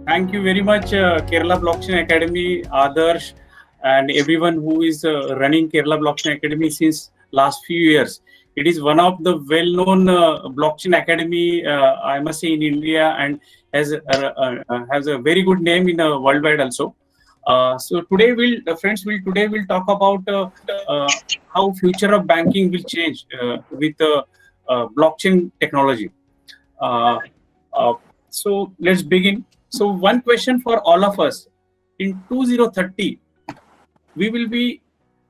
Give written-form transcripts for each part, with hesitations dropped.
Thank you very much, Kerala Blockchain Academy, Adarsh, and everyone who is running Kerala Blockchain Academy since last few years. It is one of the well-known blockchain academy, I must say, in India, and has a very good name in worldwide also. So today, we'll talk about how future of banking will change with blockchain technology. Uh, uh, so let's begin. So one question for all of us: in 2030, we will be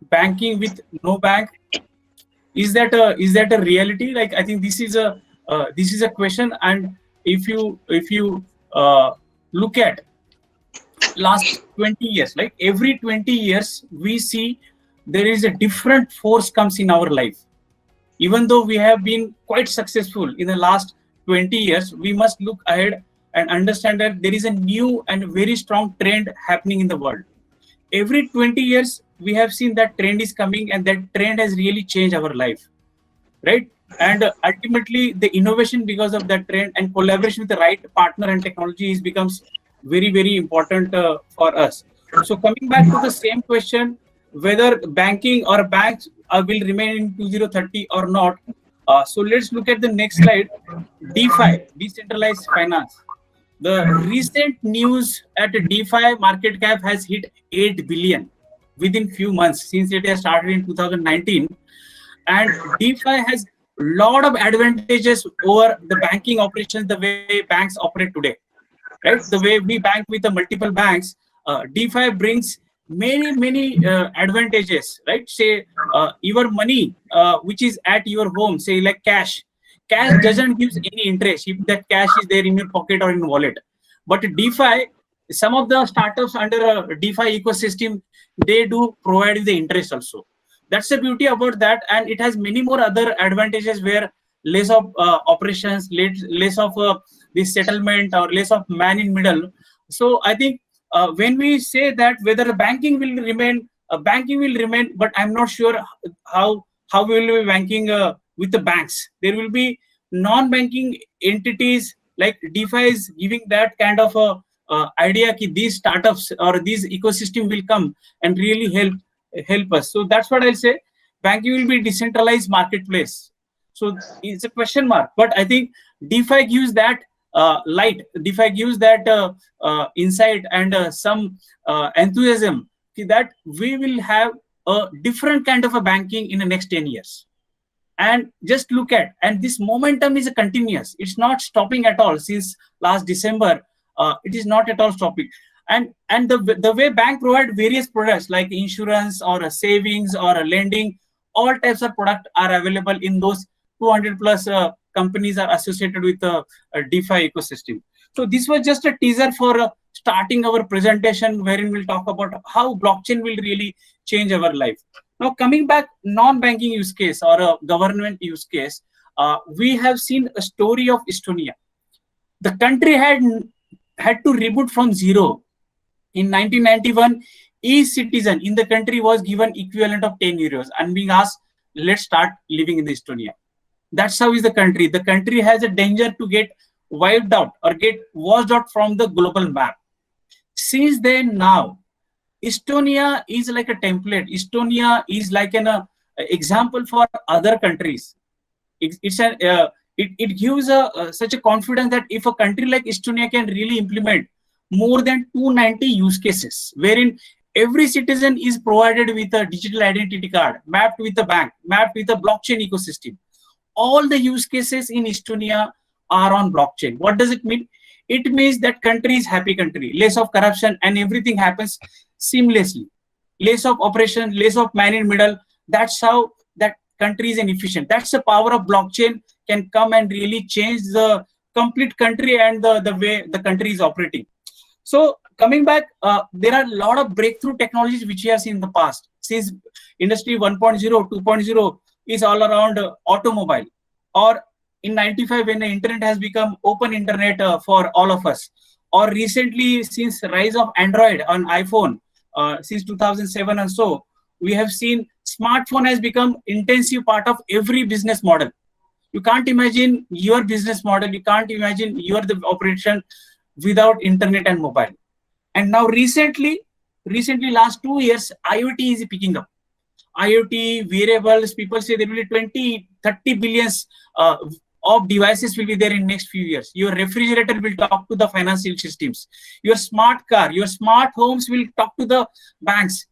banking with no bank. Is that a reality? Like, I think this is a question. And if you look at last 20 years, like every 20 years, we see there is a different force comes in our life. Even though we have been quite successful in the last 20 years, we must look ahead and understand that there is a new and very strong trend happening in the world. Every 20 years, we have seen that trend is coming, and that trend has really changed our life, right? And ultimately, the innovation because of that trend and collaboration with the right partner and technology is becomes very, very important for us. So coming back to the same question, whether banking or banks will remain in 2030 or not. So let's look at the next slide. DeFi, decentralized finance. The recent news at DeFi market cap has hit 8 billion within few months since it has started in 2019. And DeFi has lot of advantages over the banking operations, the way banks operate today, right? The way we bank with the multiple banks, DeFi brings many advantages, right? Say your money which is at your home, say like cash doesn't give any interest if that cash is there in your pocket or in wallet. But DeFi, some of the startups under a DeFi ecosystem, they do provide the interest also. That's the beauty about that, and it has many more other advantages where less of operations, less of this settlement, or less of man in middle. So I think when we say that whether banking will remain, but I'm not sure how we will be banking with the banks. There will be non-banking entities, like DeFi is giving that kind of a idea that these startups or these ecosystem will come and really help us. So that's what I'll say. Banking will be decentralized marketplace. So it's a question mark, but I think DeFi gives that light. DeFi gives that insight and some enthusiasm that we will have a different kind of a banking in the next 10 years. And just look at, and this momentum is a continuous. It's not stopping at all since last December. It is not at all stopping. And the way bank provide various products like insurance or a savings or a lending, all types of product are available in those 200 plus companies are associated with a DeFi ecosystem. So this was just a teaser for starting our presentation, wherein we'll talk about how blockchain will really change our life. Now, coming back, non-banking use case or a government use case, we have seen a story of Estonia. The country had to reboot from zero. In 1991, each citizen in the country was given equivalent of 10 euros and being asked, let's start living in Estonia. That's how is the country. The country has a danger to get wiped out or get washed out from the global map. Since then, now, Estonia is like a template. Estonia is like an example for other countries. It gives such a confidence that if a country like Estonia can really implement more than 290 use cases, wherein every citizen is provided with a digital identity card, mapped with a bank, mapped with a blockchain ecosystem. All the use cases in Estonia are on blockchain. What does it mean? It means that country is happy country, less of corruption, and everything happens seamlessly. Less of operation, less of man in middle. That's how that country is inefficient. That's the power of blockchain can come and really change the complete country and the way the country is operating. So coming back, there are a lot of breakthrough technologies which we have seen in the past. Since industry 1.0, 2.0 is all around automobile, or in 95 when the internet has become open internet for all of us, or recently since rise of Android on iPhone since 2007 and so, we have seen smartphone has become intensive part of every business model. You can't imagine your business model. You can't imagine the operation without internet and mobile. And now recently last 2 years, IoT is picking up. IoT, wearables, people say there will be 20, 30 billions of devices will be there in next few years. Your refrigerator will talk to the financial systems. Your smart car, your smart homes will talk to the banks.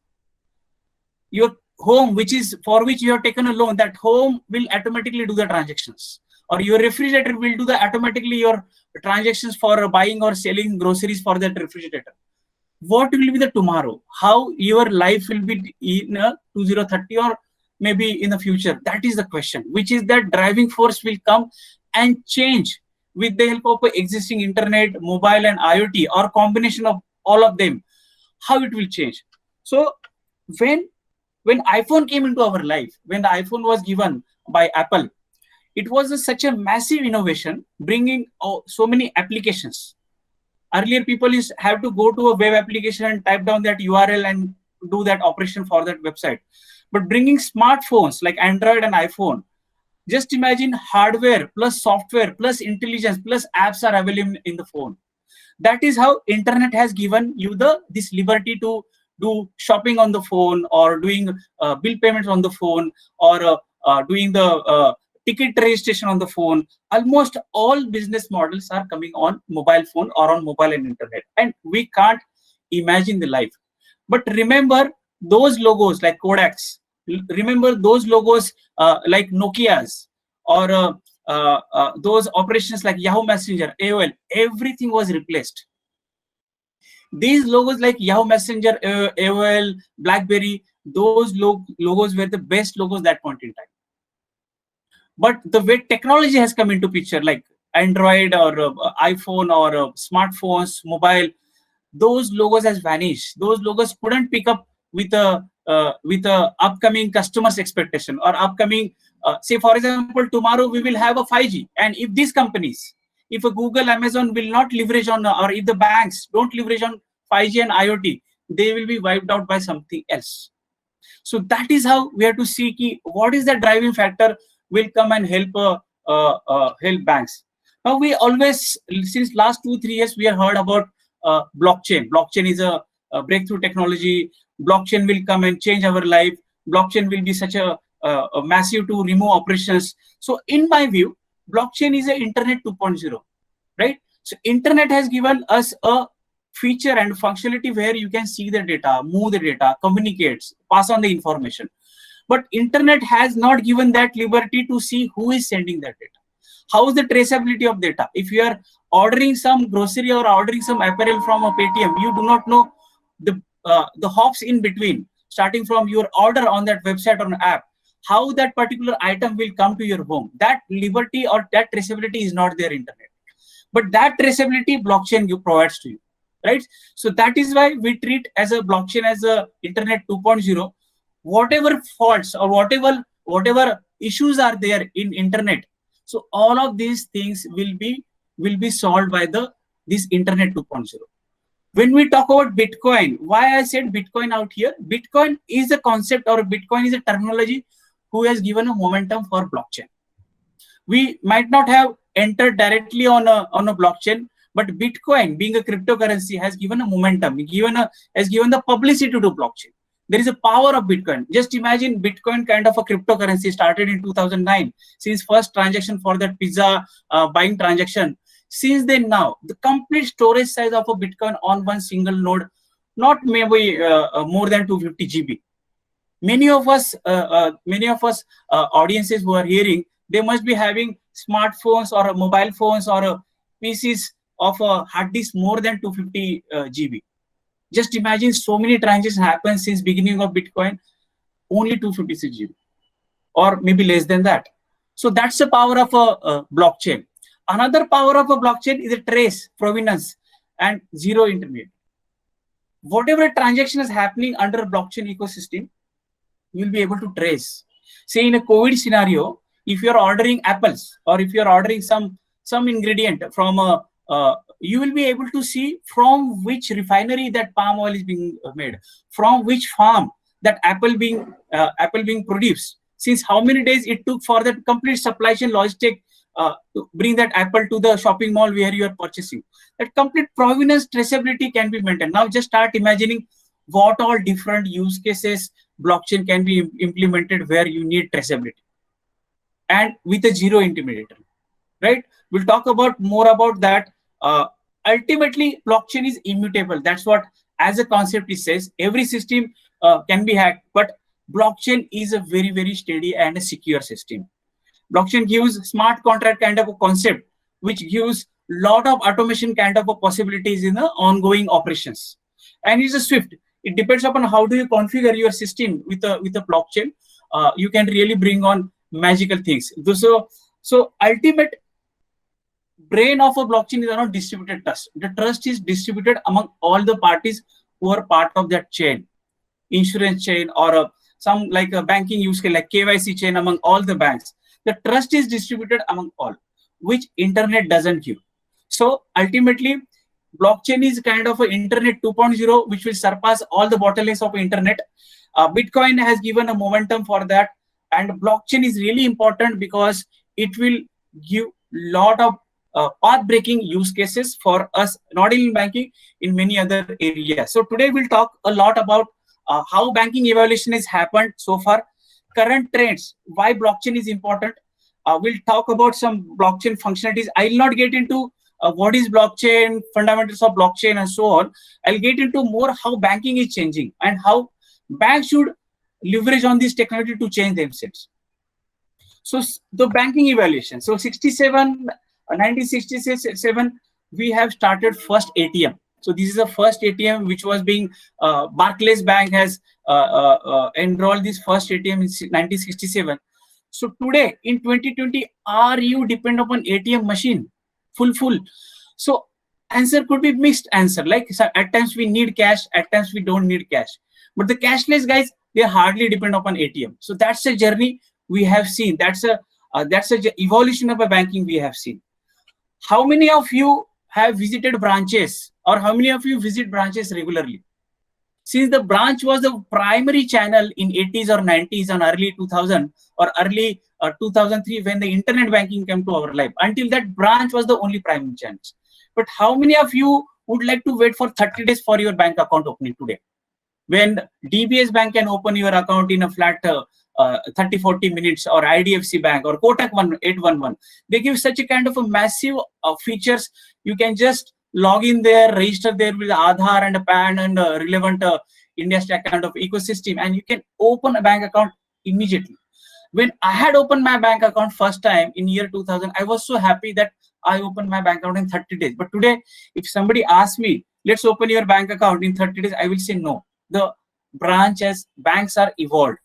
Your home, which is for which you have taken a loan, that home will automatically do the transactions. Or your refrigerator will do the automatically your transactions for buying or selling groceries for that refrigerator. What will be the tomorrow? How your life will be in 2030 or maybe in the future? That is the question, which is that driving force will come and change with the help of existing internet, mobile and IoT, or combination of all of them, how it will change. So when iPhone came into our life, when the iPhone was given by Apple, it was such a massive innovation, bringing so many applications. Earlier, people used have to go to a web application and type down that URL and do that operation for that website. But bringing smartphones like Android and iPhone, just imagine hardware plus software plus intelligence plus apps are available in the phone. That is how internet has given you this liberty to do shopping on the phone, or doing bill payments on the phone, or doing the ticket registration on the phone. Almost all business models are coming on mobile phone or on mobile and internet, and we can't imagine the life. But remember those logos like Kodak's, remember those logos like Nokia's, or those operations like Yahoo Messenger, AOL, everything was replaced. These logos like Yahoo Messenger, AOL, BlackBerry, those logos were the best logos that point in time. But the way technology has come into picture, like Android or iPhone or smartphones, mobile, those logos has vanished. Those logos couldn't pick up with a upcoming customer's expectation or upcoming. Say for example, tomorrow we will have a 5G, and if these companies, if a Google, Amazon will not leverage on, or if the banks don't leverage on 5G and IoT, they will be wiped out by something else. So that is how we have to see what is the driving factor will come and help banks. Now we always, since last 2-3 years, we have heard about blockchain. Blockchain is a breakthrough technology. Blockchain will come and change our life. Blockchain will be such a massive to remove operations. So in my view, blockchain is a internet 2.0, right? So internet has given us a feature and functionality where you can see the data, move the data, communicate, pass on the information. But internet has not given that liberty to see who is sending that data. How is the traceability of data? If you are ordering some grocery or ordering some apparel from a Paytm, you do not know the hops in between, starting from your order on that website or an app, how that particular item will come to your home. That liberty or that traceability is not there in internet. But that traceability blockchain provides to you, right? So that is why we treat as a blockchain as a internet 2.0. Whatever faults or whatever issues are there in internet, so all of these things will be solved by this internet 2.0. When we talk about Bitcoin, why I said Bitcoin out here? Bitcoin is a concept, or Bitcoin is a terminology who has given a momentum for blockchain. We might not have entered directly on a blockchain, but Bitcoin, being a cryptocurrency, has given a momentum, has given the publicity to blockchain. There is a power of Bitcoin. Just imagine Bitcoin kind of a cryptocurrency started in 2009, since first transaction for that pizza buying transaction. Since then now, the complete storage size of a Bitcoin on one single node, not maybe more than 250 GB. Many of us audiences who are hearing, they must be having smartphones or mobile phones or PCs of a hard disk more than 250 GB. Just imagine so many transactions happen since beginning of Bitcoin, only 256 GB, or maybe less than that. So that's the power of a blockchain. Another power of a blockchain is a trace, provenance, and zero intermediate. Whatever transaction is happening under a blockchain ecosystem, you'll be able to trace. Say in a COVID scenario, if you're ordering apples, or if you're ordering some ingredient from you will be able to see from which refinery that palm oil is being made, from which farm that apple being produced, Since how many days it took for that complete supply chain logistic to bring that apple to the shopping mall where you are purchasing. That complete provenance traceability can be maintained. Now just start imagining what all different use cases blockchain can be implemented where you need traceability and with a zero intermediary, right? We'll talk about more about that. Ultimately, blockchain is immutable. That's what, as a concept, it says. Every system can be hacked, but blockchain is a very, very steady and a secure system. Blockchain gives smart contract kind of a concept, which gives lot of automation kind of a possibilities in the ongoing operations. And it's a swift. It depends upon how do you configure your system with a blockchain. You can really bring on magical things. So ultimate brain of a blockchain is not distributed trust. The trust is distributed among all the parties who are part of that chain, insurance chain, or some like a banking use case like KYC chain among all the banks. The trust is distributed among all, which internet doesn't give. So ultimately, blockchain is kind of an internet 2.0, which will surpass all the bottlenecks of internet. Bitcoin has given a momentum for that, and blockchain is really important because it will give lot of path-breaking use cases for us, not only in banking, in many other areas. So today we'll talk a lot about how banking evolution has happened so far, current trends, why blockchain is important. We'll talk about some blockchain functionalities. I'll not get into what is blockchain, fundamentals of blockchain, and so on. I'll get into more how banking is changing and how banks should leverage on this technology to change themselves. So the banking evaluation. So 1967, we have started first ATM. So this is the first ATM which was being, Barclays Bank has enrolled this first ATM in 1967. So today in 2020, are you depend upon ATM machine? Full. So answer could be mixed answer. Like at times we need cash, at times we don't need cash. But the cashless guys, they hardly depend upon ATM. So that's a journey we have seen. That's a evolution of a banking we have seen. How many of you have visited branches, or how many of you visit branches regularly? Since the branch was the primary channel in 80s or 90s and early 2000 or early 2003 when the internet banking came to our life, until that branch was the only primary channel. But how many of you would like to wait for 30 days for your bank account opening today? When DBS Bank can open your account in a flat 30-40 minutes, or IDFC Bank or Kotak 811, they give such a kind of a massive features. You can just log in there, register there with Aadhaar and a PAN and relevant India Stack kind of ecosystem, and you can open a bank account immediately. When I had opened my bank account first time in year 2000, I was so happy that I opened my bank account in 30 days. But today, if somebody asks me, let's open your bank account in 30 days, I will say no. The banks are evolved.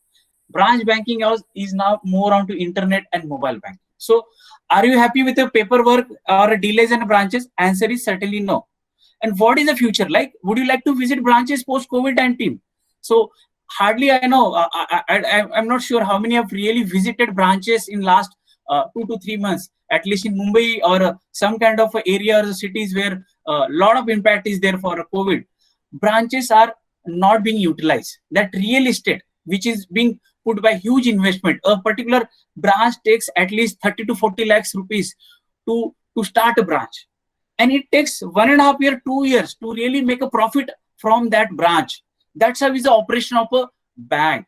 Branch banking is now more onto internet and mobile banking. So are you happy with the paperwork or delays in branches? Answer is certainly no. And what is the future like? Would you like to visit branches post COVID-19? So hardly I know. I'm not sure how many have really visited branches in last 2 to 3 months, at least in Mumbai or some kind of area or cities where a lot of impact is there for COVID. Branches are not being utilized. That real estate, which is being put by huge investment, a particular branch takes at least 30 to 40 lakhs rupees to start a branch. And it takes 1.5 years, 2 years to really make a profit from that branch. That's how is the operation of a bank.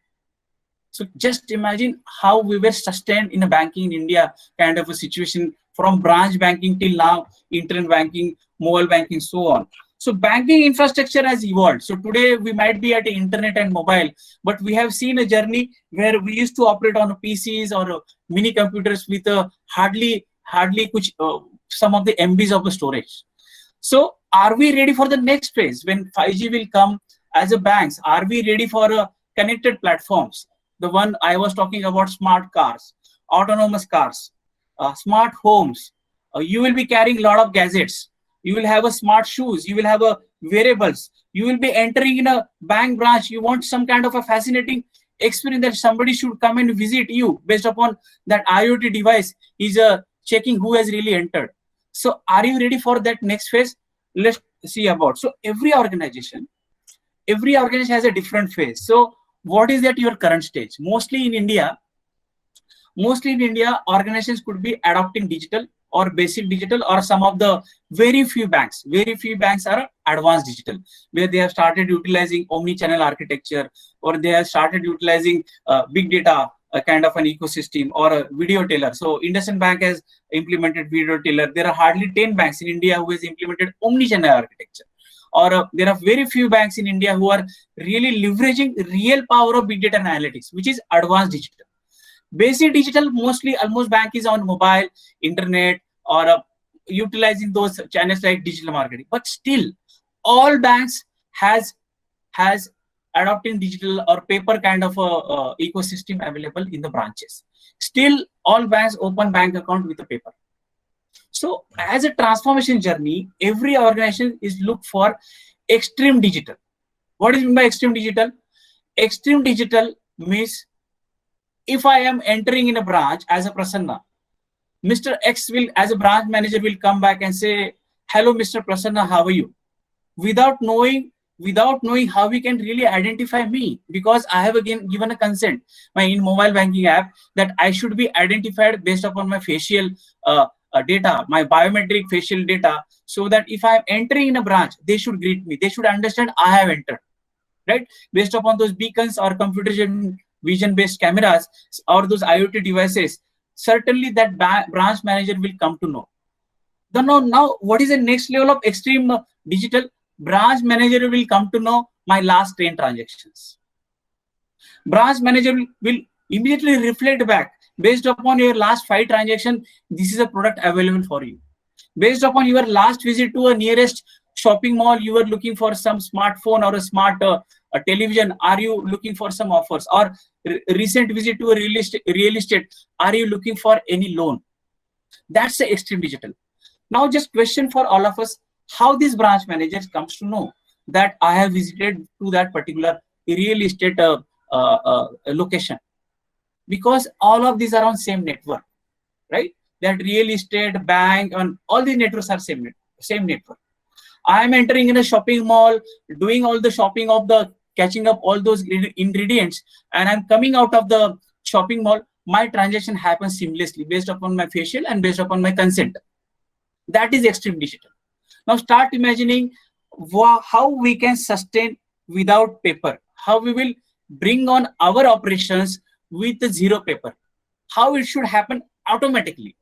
So just imagine how we were sustained in a banking in India kind of a situation, from branch banking till now, internet banking, mobile banking, so on. So banking infrastructure has evolved. So today we might be at the internet and mobile, but we have seen a journey where we used to operate on PCs or mini computers with hardly some of the MBs of the storage. So are we ready for the next phase when 5G will come as a banks? Are we ready for connected platforms? The one I was talking about, smart cars, autonomous cars, smart homes. You will be carrying a lot of gadgets. You will have a smart shoes. You will have a wearables. You will be entering in a bank branch. You want some kind of a fascinating experience that somebody should come and visit you based upon that IoT device is checking who has really entered. So are you ready for that next phase? Let's see about. So every organization has a different phase. So what is at your current stage? Mostly in India, Mostly in India, organizations could be adopting digital or basic digital, or some of the very few banks are advanced digital, where they have started utilizing omni-channel architecture, or they have started utilizing big data, a kind of an ecosystem, or a video teller. So IndusInd Bank has implemented video teller. There are hardly 10 banks in India who has implemented omni-channel architecture. Or there are very few banks in India who are really leveraging real power of big data and analytics, which is advanced digital. Basic digital, mostly almost bank is on mobile, internet, or utilizing those channels like digital marketing. But still, all banks has adopting digital or paper kind of a ecosystem available in the branches. Still, all banks open bank account with a paper. So as a transformation journey, every organization is look for extreme digital. What is meant by extreme digital? Extreme digital means if I am entering in a branch as a Prasanna, Mr. X will, as a branch manager, will come back and say, hello, Mr. Prasanna, how are you? Without knowing how we can really identify me, because I have again given a consent in mobile banking app that I should be identified based upon my facial data, my biometric facial data, so that if I am entering in a branch, they should greet me. They should understand I have entered, right? Based upon those beacons or computer vision-based cameras or those IoT devices, certainly that branch manager will come to know. Now, what is the next level of extreme digital? Branch manager will come to know my last 10 transactions. Branch manager will immediately reflect back, based upon your last 5 transactions, this is a product available for you. Based upon your last visit to a nearest shopping mall, you are looking for some smartphone or a smart television, are you looking for some offers? Or recent visit to a real estate, are you looking for any loan? That's the extreme digital. Now just question for all of us, how this branch manager comes to know that I have visited to that particular real estate location? Because all of these are on same network, right? That real estate, bank, and all these networks are same network. I am entering in a shopping mall, doing all the shopping of catching up all those ingredients, and I'm coming out of the shopping mall. My transaction happens seamlessly based upon my facial and based upon my consent. That is extreme digital. Now start imagining how we can sustain without paper, how we will bring on our operations with the zero paper, how it should happen automatically.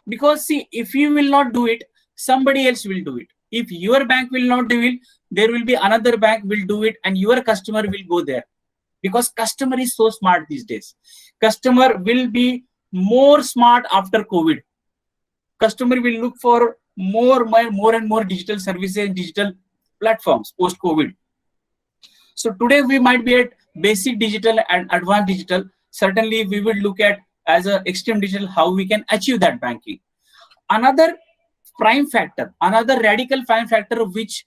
Because see, if you will not do it, somebody else will do it. If your bank will not do it, there will be another bank will do it, and your customer will go there. Because customer is so smart these days. Customer will be more smart after COVID. Customer will look for more and more digital services and digital platforms post COVID. So today we might be at basic digital and advanced digital. Certainly we will look at as a extreme digital how we can achieve that banking. Another prime factor, another radical prime factor which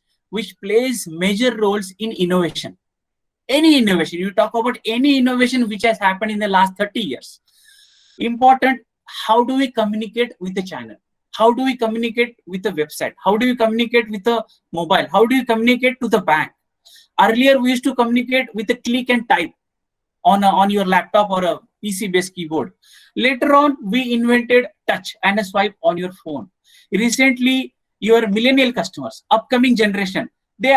plays major roles in innovation. Any innovation, you talk about any innovation which has happened in the last 30 years. Important, how do we communicate with the channel? How do we communicate with the website? How do we communicate with the mobile? How do you communicate to the bank? Earlier, we used to communicate with a click and type on your laptop or a PC-based keyboard. Later on, we invented touch and a swipe on your phone. Recently, your millennial customers, upcoming generation, they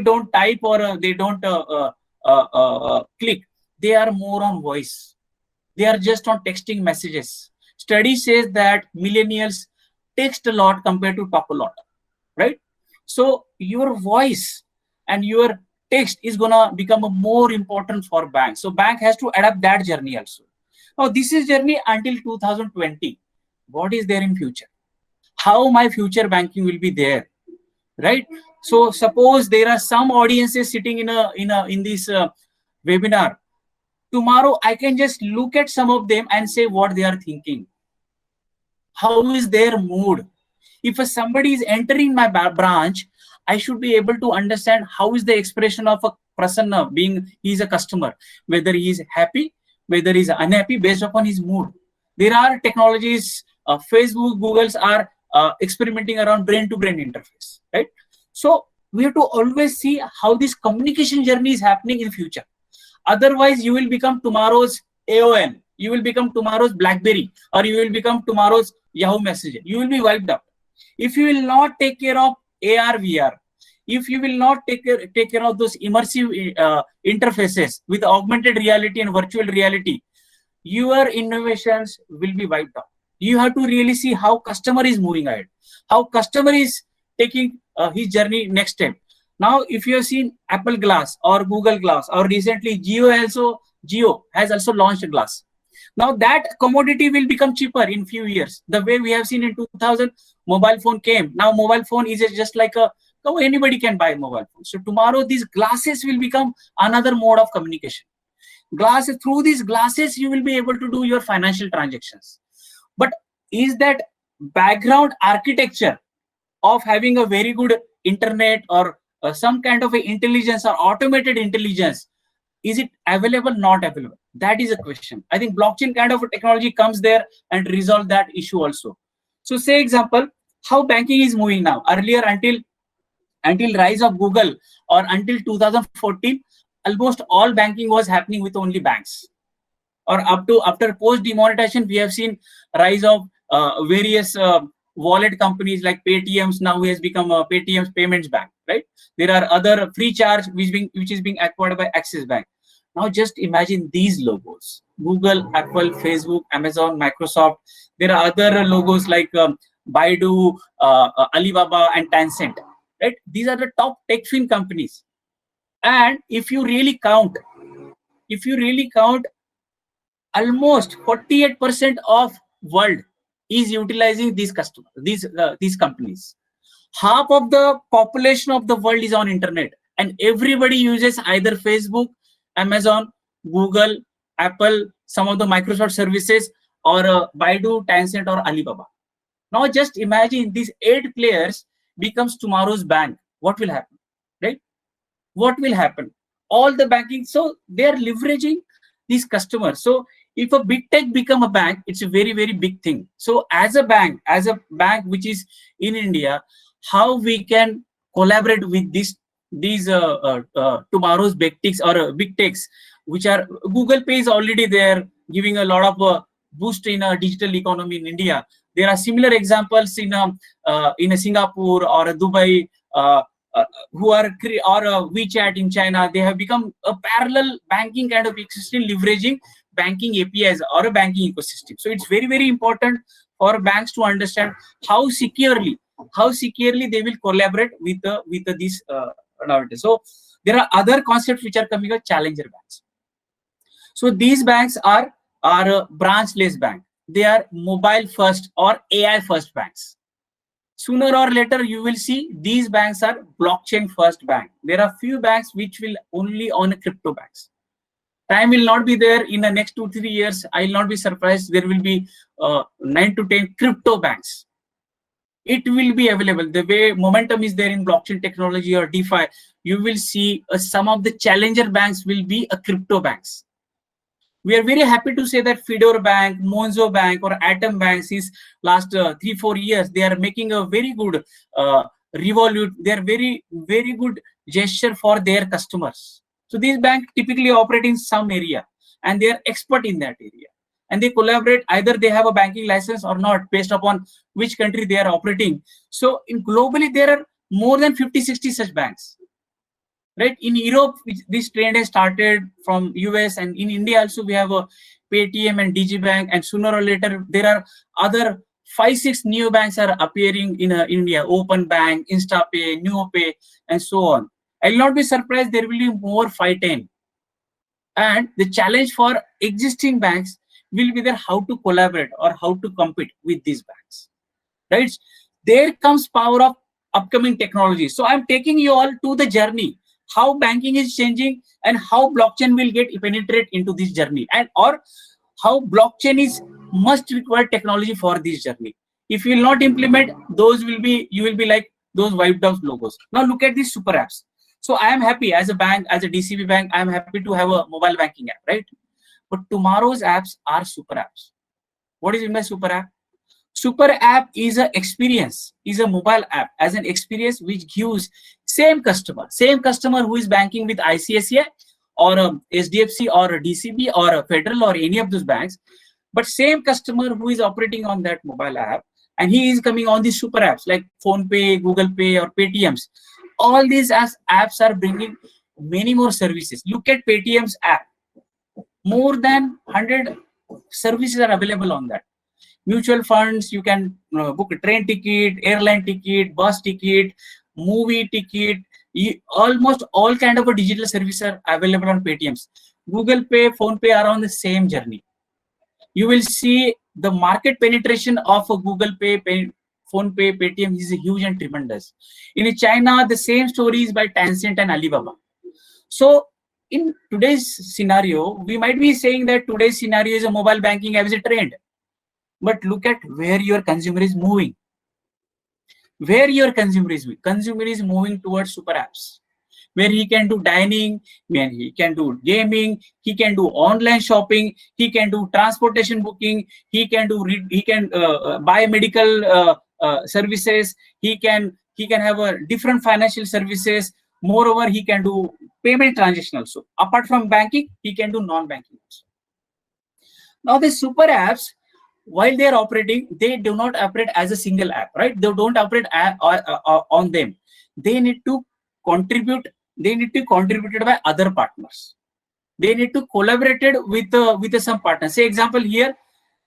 don't type or they don't click. They are more on voice. They are just on texting messages. Study says that millennials text a lot compared to talk a lot, right? So your voice and your text is gonna become more important for banks. So bank has to adapt that journey also. Now this is journey until 2020. What is there in future? How my future banking will be there, right? So suppose there are some audiences sitting in this webinar. Tomorrow I can just look at some of them and say what they are thinking. How is their mood? If somebody is entering my branch, I should be able to understand how is the expression of a Prasanna being he's a customer, whether he is happy, whether he is unhappy based upon his mood. There are technologies, Facebook, Googles are experimenting around brain-to-brain interface, right? So we have to always see how this communication journey is happening in future. Otherwise, you will become tomorrow's AOL. You will become tomorrow's BlackBerry, or you will become tomorrow's Yahoo Messenger. You will be wiped out. If you will not take care of AR, VR, if you will not take care of those immersive interfaces with augmented reality and virtual reality, your innovations will be wiped out. You have to really see how customer is moving ahead, how customer is taking his journey next step. Now, if you have seen Apple Glass or Google Glass, or recently Jio has also launched a glass. Now that commodity will become cheaper in few years. The way we have seen in 2000, mobile phone came. Now mobile phone is just like anybody can buy a mobile phone. So tomorrow these glasses will become another mode of communication. Through these glasses, you will be able to do your financial transactions. But is that background architecture of having a very good internet or some kind of a intelligence or automated intelligence, is it available, not available? That is a question. I think blockchain kind of a technology comes there and resolve that issue also. So say example, how banking is moving now. Earlier, until rise of Google or until 2014, almost all banking was happening with only banks. Or after post demonetization, we have seen rise of various wallet companies like Paytm's. Now has become a Paytm's Payments Bank, right? There are other Freecharge which is being acquired by Axis Bank. Now just imagine these logos: Google, Apple, Facebook, Amazon, Microsoft. There are other logos like Baidu, Alibaba, and Tencent. Right? These are the top tech-fin companies. And if you really count, almost 48% of world is utilizing these customers, these companies. Half of the population of the world is on internet, and everybody uses either Facebook, Amazon, Google, Apple, some of the Microsoft services, or Baidu, Tencent, or Alibaba. Now just imagine these 8 players becomes tomorrow's bank. What will happen, right? What will happen? All the banking, so they are leveraging these customers. So if a big tech become a bank, it's a very, very big thing. So as a bank which is in India, how we can collaborate with these tomorrow's big techs or big techs, which are Google Pay is already there, giving a lot of boost in a digital economy in India. There are similar examples in a Singapore or a Dubai, who are or WeChat in China. They have become a parallel banking kind of ecosystem, leveraging banking APIs or a banking ecosystem. So it's very, very important for banks to understand how securely they will collaborate with these nowadays. So there are other concepts which are coming, challenger banks. So these banks are branchless bank. They are mobile first or AI first banks. Sooner or later, you will see these banks are blockchain first bank. There are few banks which will only own crypto banks. Time will not be there in the next 2-3 years. I will not be surprised. There will be 9 to 10 crypto banks. It will be available. The way momentum is there in blockchain technology or DeFi, you will see some of the challenger banks will be crypto banks. We are very happy to say that Fedor Bank, Monzo Bank, or Atom Banks is last 3-4 years, they are making a very good revolute. They are very, very good gesture for their customers. So these banks typically operate in some area and they are expert in that area. And they collaborate, either they have a banking license or not, based upon which country they are operating. So globally, there are more than 50-60 such banks. Right, in Europe, this trend has started from US, and in India also we have a Paytm and DigiBank, and sooner or later there are other 5-6 new banks are appearing in India: Open Bank, InstaPay, NuoPay, and so on. I will not be surprised there will be more 5-10. And the challenge for existing banks will be there how to collaborate or how to compete with these banks. Right? There comes power of upcoming technology. So I'm taking you all to the journey, how banking is changing and how blockchain will get penetrate into this journey, and or how blockchain is must require technology for this journey. If you will not implement, you will be like those wiped out logos. Now look at these super apps. So I am happy as a bank, as a DCB bank, I am happy to have a mobile banking app, right? But tomorrow's apps are super apps. What is in my super app? Super app is an experience, is a mobile app as an experience which gives same customer who is banking with ICICI or SDFC or DCB or Federal or any of those banks, but same customer who is operating on that mobile app and he is coming on these super apps like PhonePe, Google Pay or Paytms. All these apps are bringing many more services. Look at Paytm's app. More than 100 services are available on that. Mutual funds, you can book a train ticket, airline ticket, bus ticket, movie ticket. Almost all kind of a digital service are available on Paytms. Google Pay, PhonePe are on the same journey. You will see the market penetration of a Google Pay, PhonePe, Paytm is huge and tremendous. In China, the same story is by Tencent and Alibaba. So in today's scenario, we might be saying that today's scenario is a mobile banking as a trend. But look at where your consumer is moving. Where your consumer is moving. Consumer is moving towards super apps, where he can do dining, where he can do gaming, he can do online shopping, he can do transportation booking, he can do buy medical services, he can have a different financial services. Moreover, he can do payment transaction also. Apart from banking, he can do non-banking also. Now the super apps, while they are operating, they do not operate as a single app, right? They don't operate on them. They need to contribute. They need to contributed by other partners. They need to collaborated with some partners. Say example here,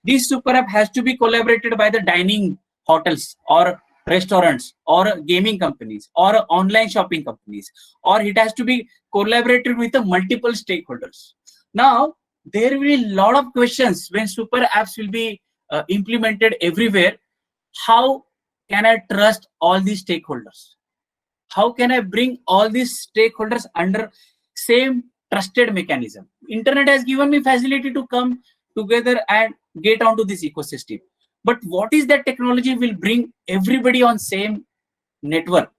this super app has to be collaborated by the dining hotels or restaurants or gaming companies or online shopping companies, or it has to be collaborated with the multiple stakeholders. Now there will be a lot of questions when super apps will be implemented everywhere. How can I trust all these stakeholders? How can I bring all these stakeholders under same trusted mechanism? Internet has given me facility to come together and get onto this ecosystem. But what is that technology will bring everybody on same network?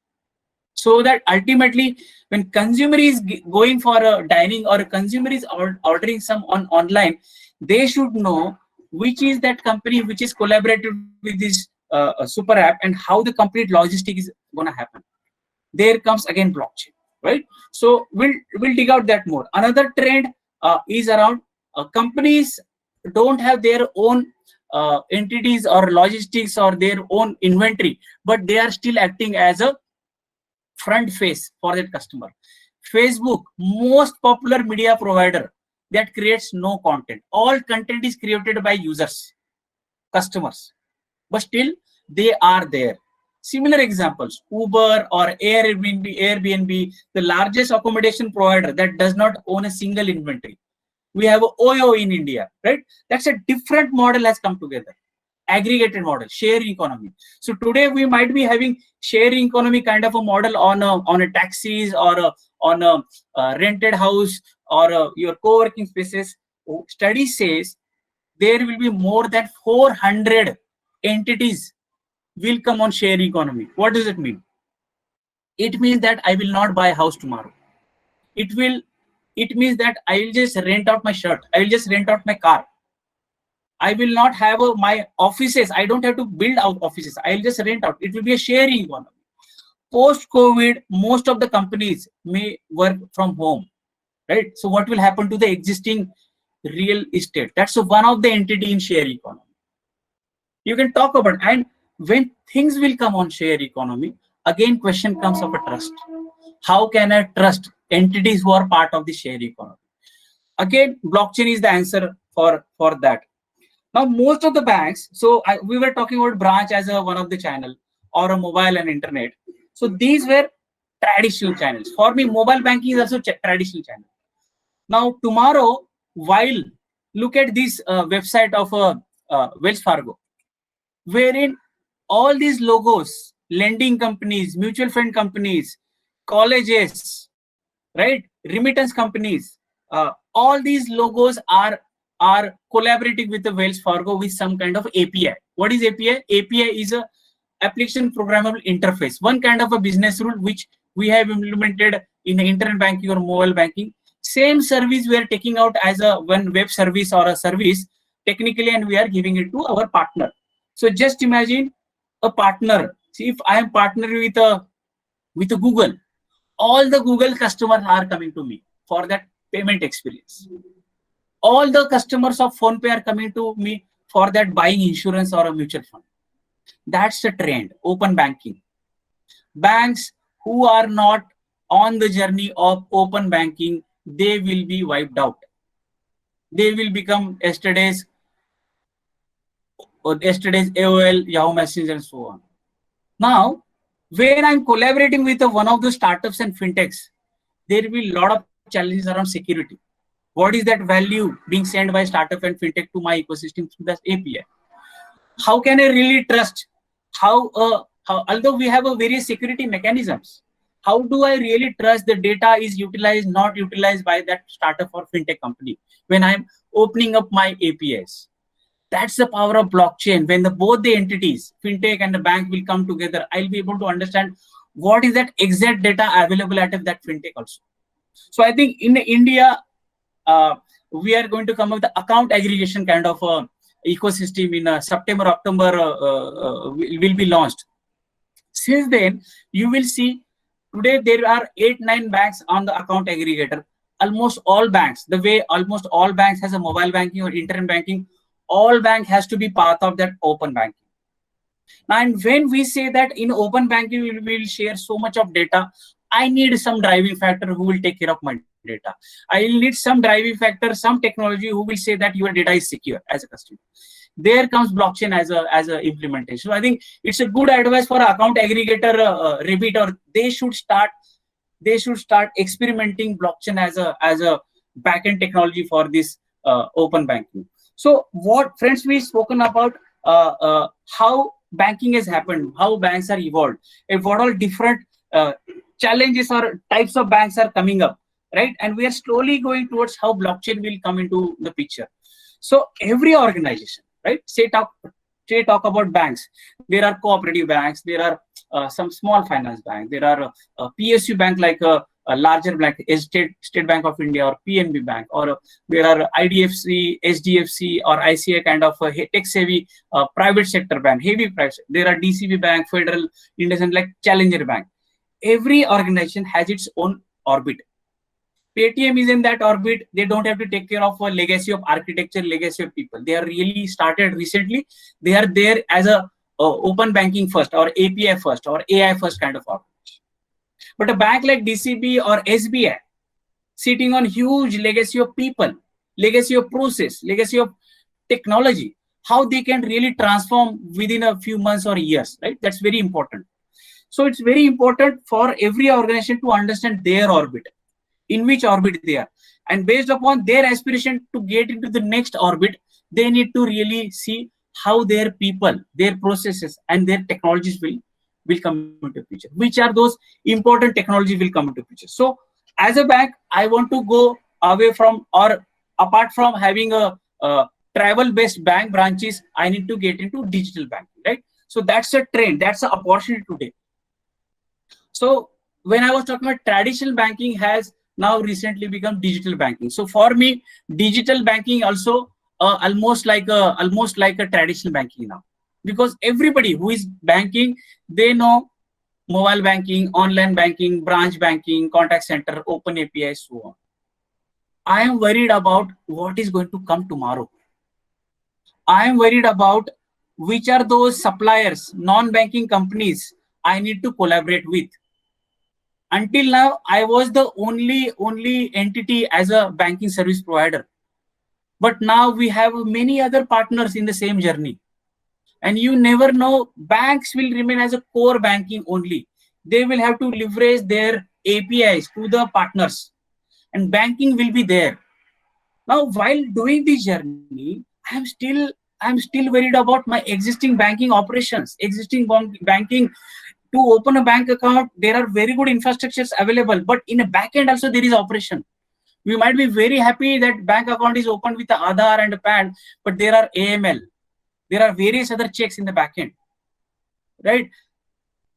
So that ultimately, when consumer is going for a dining or a consumer is ordering some online, they should know which is that company which is collaborated with this super app and how the complete logistic is going to happen. There comes again blockchain, right? So we'll dig out that more. Another trend is around companies don't have their own entities or logistics or their own inventory, but they are still acting as a front face for that customer. Facebook, most popular media provider that creates no content. All content is created by users, customers, but still they are there. Similar examples, Uber or Airbnb, the largest accommodation provider that does not own a single inventory. We have OYO in India, right? That's a different model has come together. Aggregated model, sharing economy. So today we might be having sharing economy kind of a model on a taxis or on a rented house or your co-working spaces. Study says there will be more than 400 entities will come on share economy. What does it mean? It means that I will not buy a house tomorrow. It means that I will just rent out my shirt. I will just rent out my car. I will not have my offices. I don't have to build out offices. I will just rent out. It will be a sharing economy. Post-COVID, most of the companies may work from home, right? So what will happen to the existing real estate? That's one of the entity in share economy. You can talk about, and when things will come on share economy, again question comes of a trust. How can I trust entities who are part of the share economy? Again, blockchain is the answer for that. Now, most of the banks, so we were talking about branch as one of the channel or a mobile and internet. So these were traditional channels. For me, mobile banking is also traditional channel. Now, tomorrow, while look at this website of Wells Fargo, wherein all these logos, lending companies, mutual fund companies, colleges, right, remittance companies, all these logos are collaborating with the Wells Fargo with some kind of API. What is API? API is a application programmable interface, one kind of a business rule which we have implemented in the internet banking or mobile banking. Same service we are taking out as one web service or a service technically, and we are giving it to our partner. So just imagine a partner. See, if I am partnering with a Google, all the Google customers are coming to me for that payment experience. All the customers of PhonePe are coming to me for that buying insurance or a mutual fund. That's the trend, open banking. Banks who are not on the journey of open banking, they will be wiped out. They will become yesterday's AOL, Yahoo Messenger, and so on. Now, when I'm collaborating with one of the startups and fintechs, there will be a lot of challenges around security. What is that value being sent by startup and fintech to my ecosystem through the API? How can I really trust? Although we have a various security mechanisms, how do I really trust the data is utilized, not utilized by that startup or fintech company when I'm opening up my APIs? That's the power of blockchain. When both the entities, fintech and the bank, will come together, I'll be able to understand what is that exact data available at that fintech also. So I think in India, we are going to come up with the account aggregation kind of ecosystem in September, October will be launched. Since then, you will see today there are 8-9 banks on the account aggregator. Almost all banks, the way almost all banks has a mobile banking or internet banking, all bank has to be part of that open banking. And when we say that in open banking we will share so much of data, I need some driving factor who will take care of my data. I will need some driving factor, some technology who will say that your data is secure as a customer. There comes blockchain as a implementation. So I think it's a good advice for account aggregator, Rebit, or they should start experimenting blockchain as a backend technology for this open banking. So what, friends, we've spoken about how banking has happened, how banks are evolved, and what all different challenges or types of banks are coming up, right? And we are slowly going towards how blockchain will come into the picture. So every organization, right? Say talk about banks. There are cooperative banks. There are some small finance banks. There are PSU bank like a larger bank, State Bank of India or PNB Bank, or there are IDFC, SDFC, or ICA kind of tech-savvy private sector bank, heavy private. There are DCB Bank, Federal, IndusInd, like Challenger Bank. Every organization has its own orbit. Paytm is in that orbit. They don't have to take care of a legacy of architecture, legacy of people. They are really started recently. They are there as a open banking first, or API first, or AI first kind of organization. But a bank like DCB or SBI, sitting on huge legacy of people, legacy of process, legacy of technology, how they can really transform within a few months or years, right? That's very important. So it's very important for every organization to understand their orbit, in which orbit they are. And based upon their aspiration to get into the next orbit, they need to really see how their people, their processes, and their technologies will come into picture. Which are those important technologies will come into picture. So as a bank, I want to go away from, or apart from having a travel-based bank branches, I need to get into digital banking, right? So that's a trend. That's an opportunity today. So when I was talking about traditional banking has now recently become digital banking. So for me, digital banking also almost like a traditional banking now, because everybody who is banking, they know mobile banking, online banking, branch banking, contact center, open API, so on. I am worried about what is going to come tomorrow. I am worried about which are those suppliers, non-banking companies I need to collaborate with. Until now, I was the only entity as a banking service provider. But now we have many other partners in the same journey. And you never know, banks will remain as a core banking only. They will have to leverage their APIs to the partners, and banking will be there. Now, while doing this journey, I'm still worried about my existing banking operations, existing banking. To open a bank account, there are very good infrastructures available, but in a backend also there is operation. We might be very happy that bank account is opened with the Aadhaar and a PAN, but there are AML. There are various other checks in the backend, right?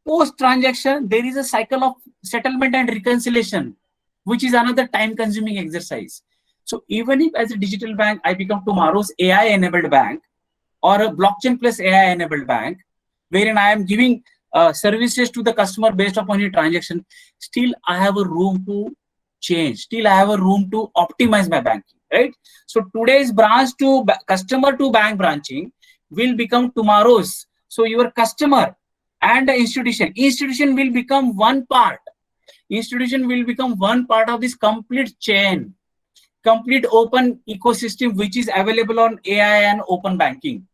Post transaction, there is a cycle of settlement and reconciliation, which is another time-consuming exercise. So even if as a digital bank, I become tomorrow's AI-enabled bank, or a blockchain plus AI-enabled bank, wherein I am giving services to the customer based upon your transaction, still I have a room to change, still I have a room to optimize my banking, right? So today's branch to customer to bank branching will become tomorrow's. So your customer and the institution will become one part. Institution will become one part of this complete chain, complete open ecosystem which is available on AI and open banking.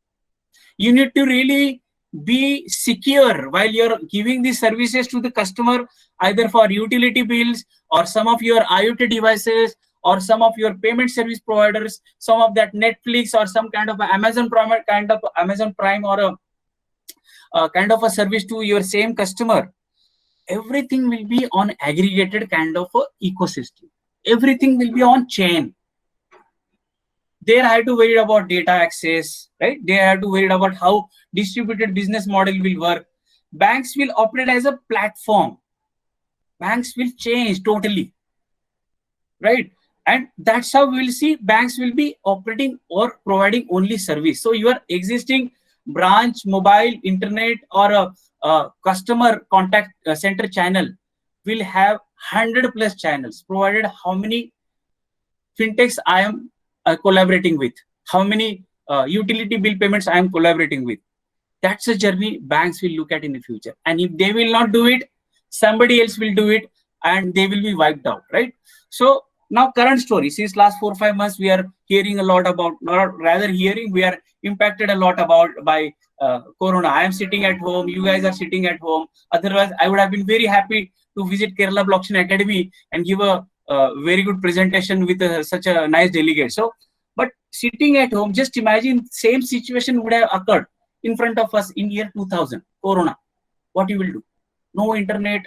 You need to really be secure while you're giving these services to the customer, either for utility bills or some of your IoT devices or some of your payment service providers, some of that Netflix or some kind of Amazon Prime or a kind of a service to your same customer. Everything will be on aggregated kind of a ecosystem. Everything will be on chain. They have to worry about data access, right? They have to worry about how distributed business model will work. Banks will operate as a platform. Banks will change totally, right? And that's how we'll see banks will be operating or providing only service. So your existing branch, mobile, internet, or a customer contact center channel will have 100+ channels, provided how many fintechs I am collaborating with, how many utility bill payments I am collaborating with. That's a journey banks will look at in the future. And if they will not do it, somebody else will do it and they will be wiped out, right? So now current story, since last 4 or 5 months, we are hearing a lot about, or rather hearing, we are impacted a lot about by Corona. I am sitting at home, you guys are sitting at home. Otherwise, I would have been very happy to visit Kerala Blockchain Academy and give a very good presentation with such a nice delegate. So, but sitting at home, just imagine same situation would have occurred in front of us in year 2000, Corona. What you will do? No internet,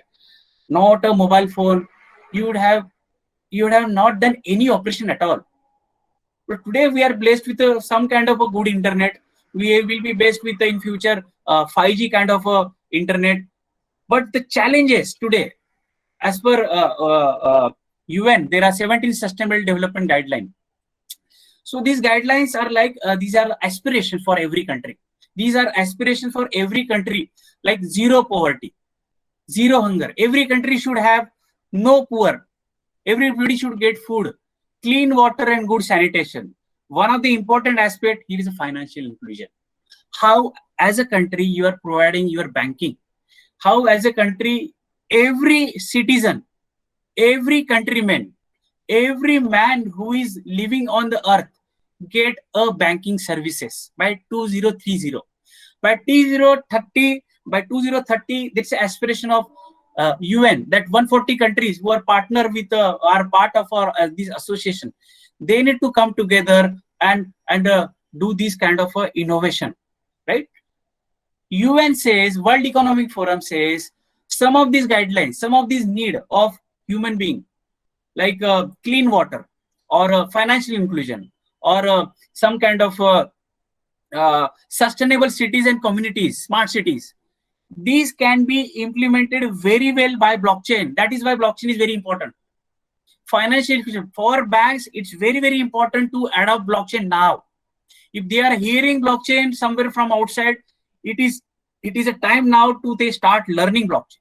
not a mobile phone. You would have not done any operation at all. But today we are blessed with some kind of a good internet. We will be blessed with in future 5G kind of a internet. But the challenges today, as per UN, there are 17 Sustainable Development Guidelines. So these guidelines are like, these are aspirations for every country. These are aspirations for every country, like zero poverty, zero hunger. Every country should have no poor. Everybody should get food, clean water and good sanitation. One of the important aspects here is financial inclusion. How as a country you are providing your banking. How as a country, every citizen, every countryman, every man who is living on the earth get a banking services by 2030. By 2030, that's the aspiration of UN, that 140 countries who are partner with are part of our this association. They need to come together and do this kind of innovation, right? UN says, World Economic Forum says, some of these guidelines, some of these need of human being, like clean water or financial inclusion or some kind of sustainable cities and communities, smart cities. These can be implemented very well by blockchain. That is why blockchain is very important. Financial inclusion for banks, it's very, very important to adopt blockchain now. If they are hearing blockchain somewhere from outside, it is a time now to they start learning blockchain.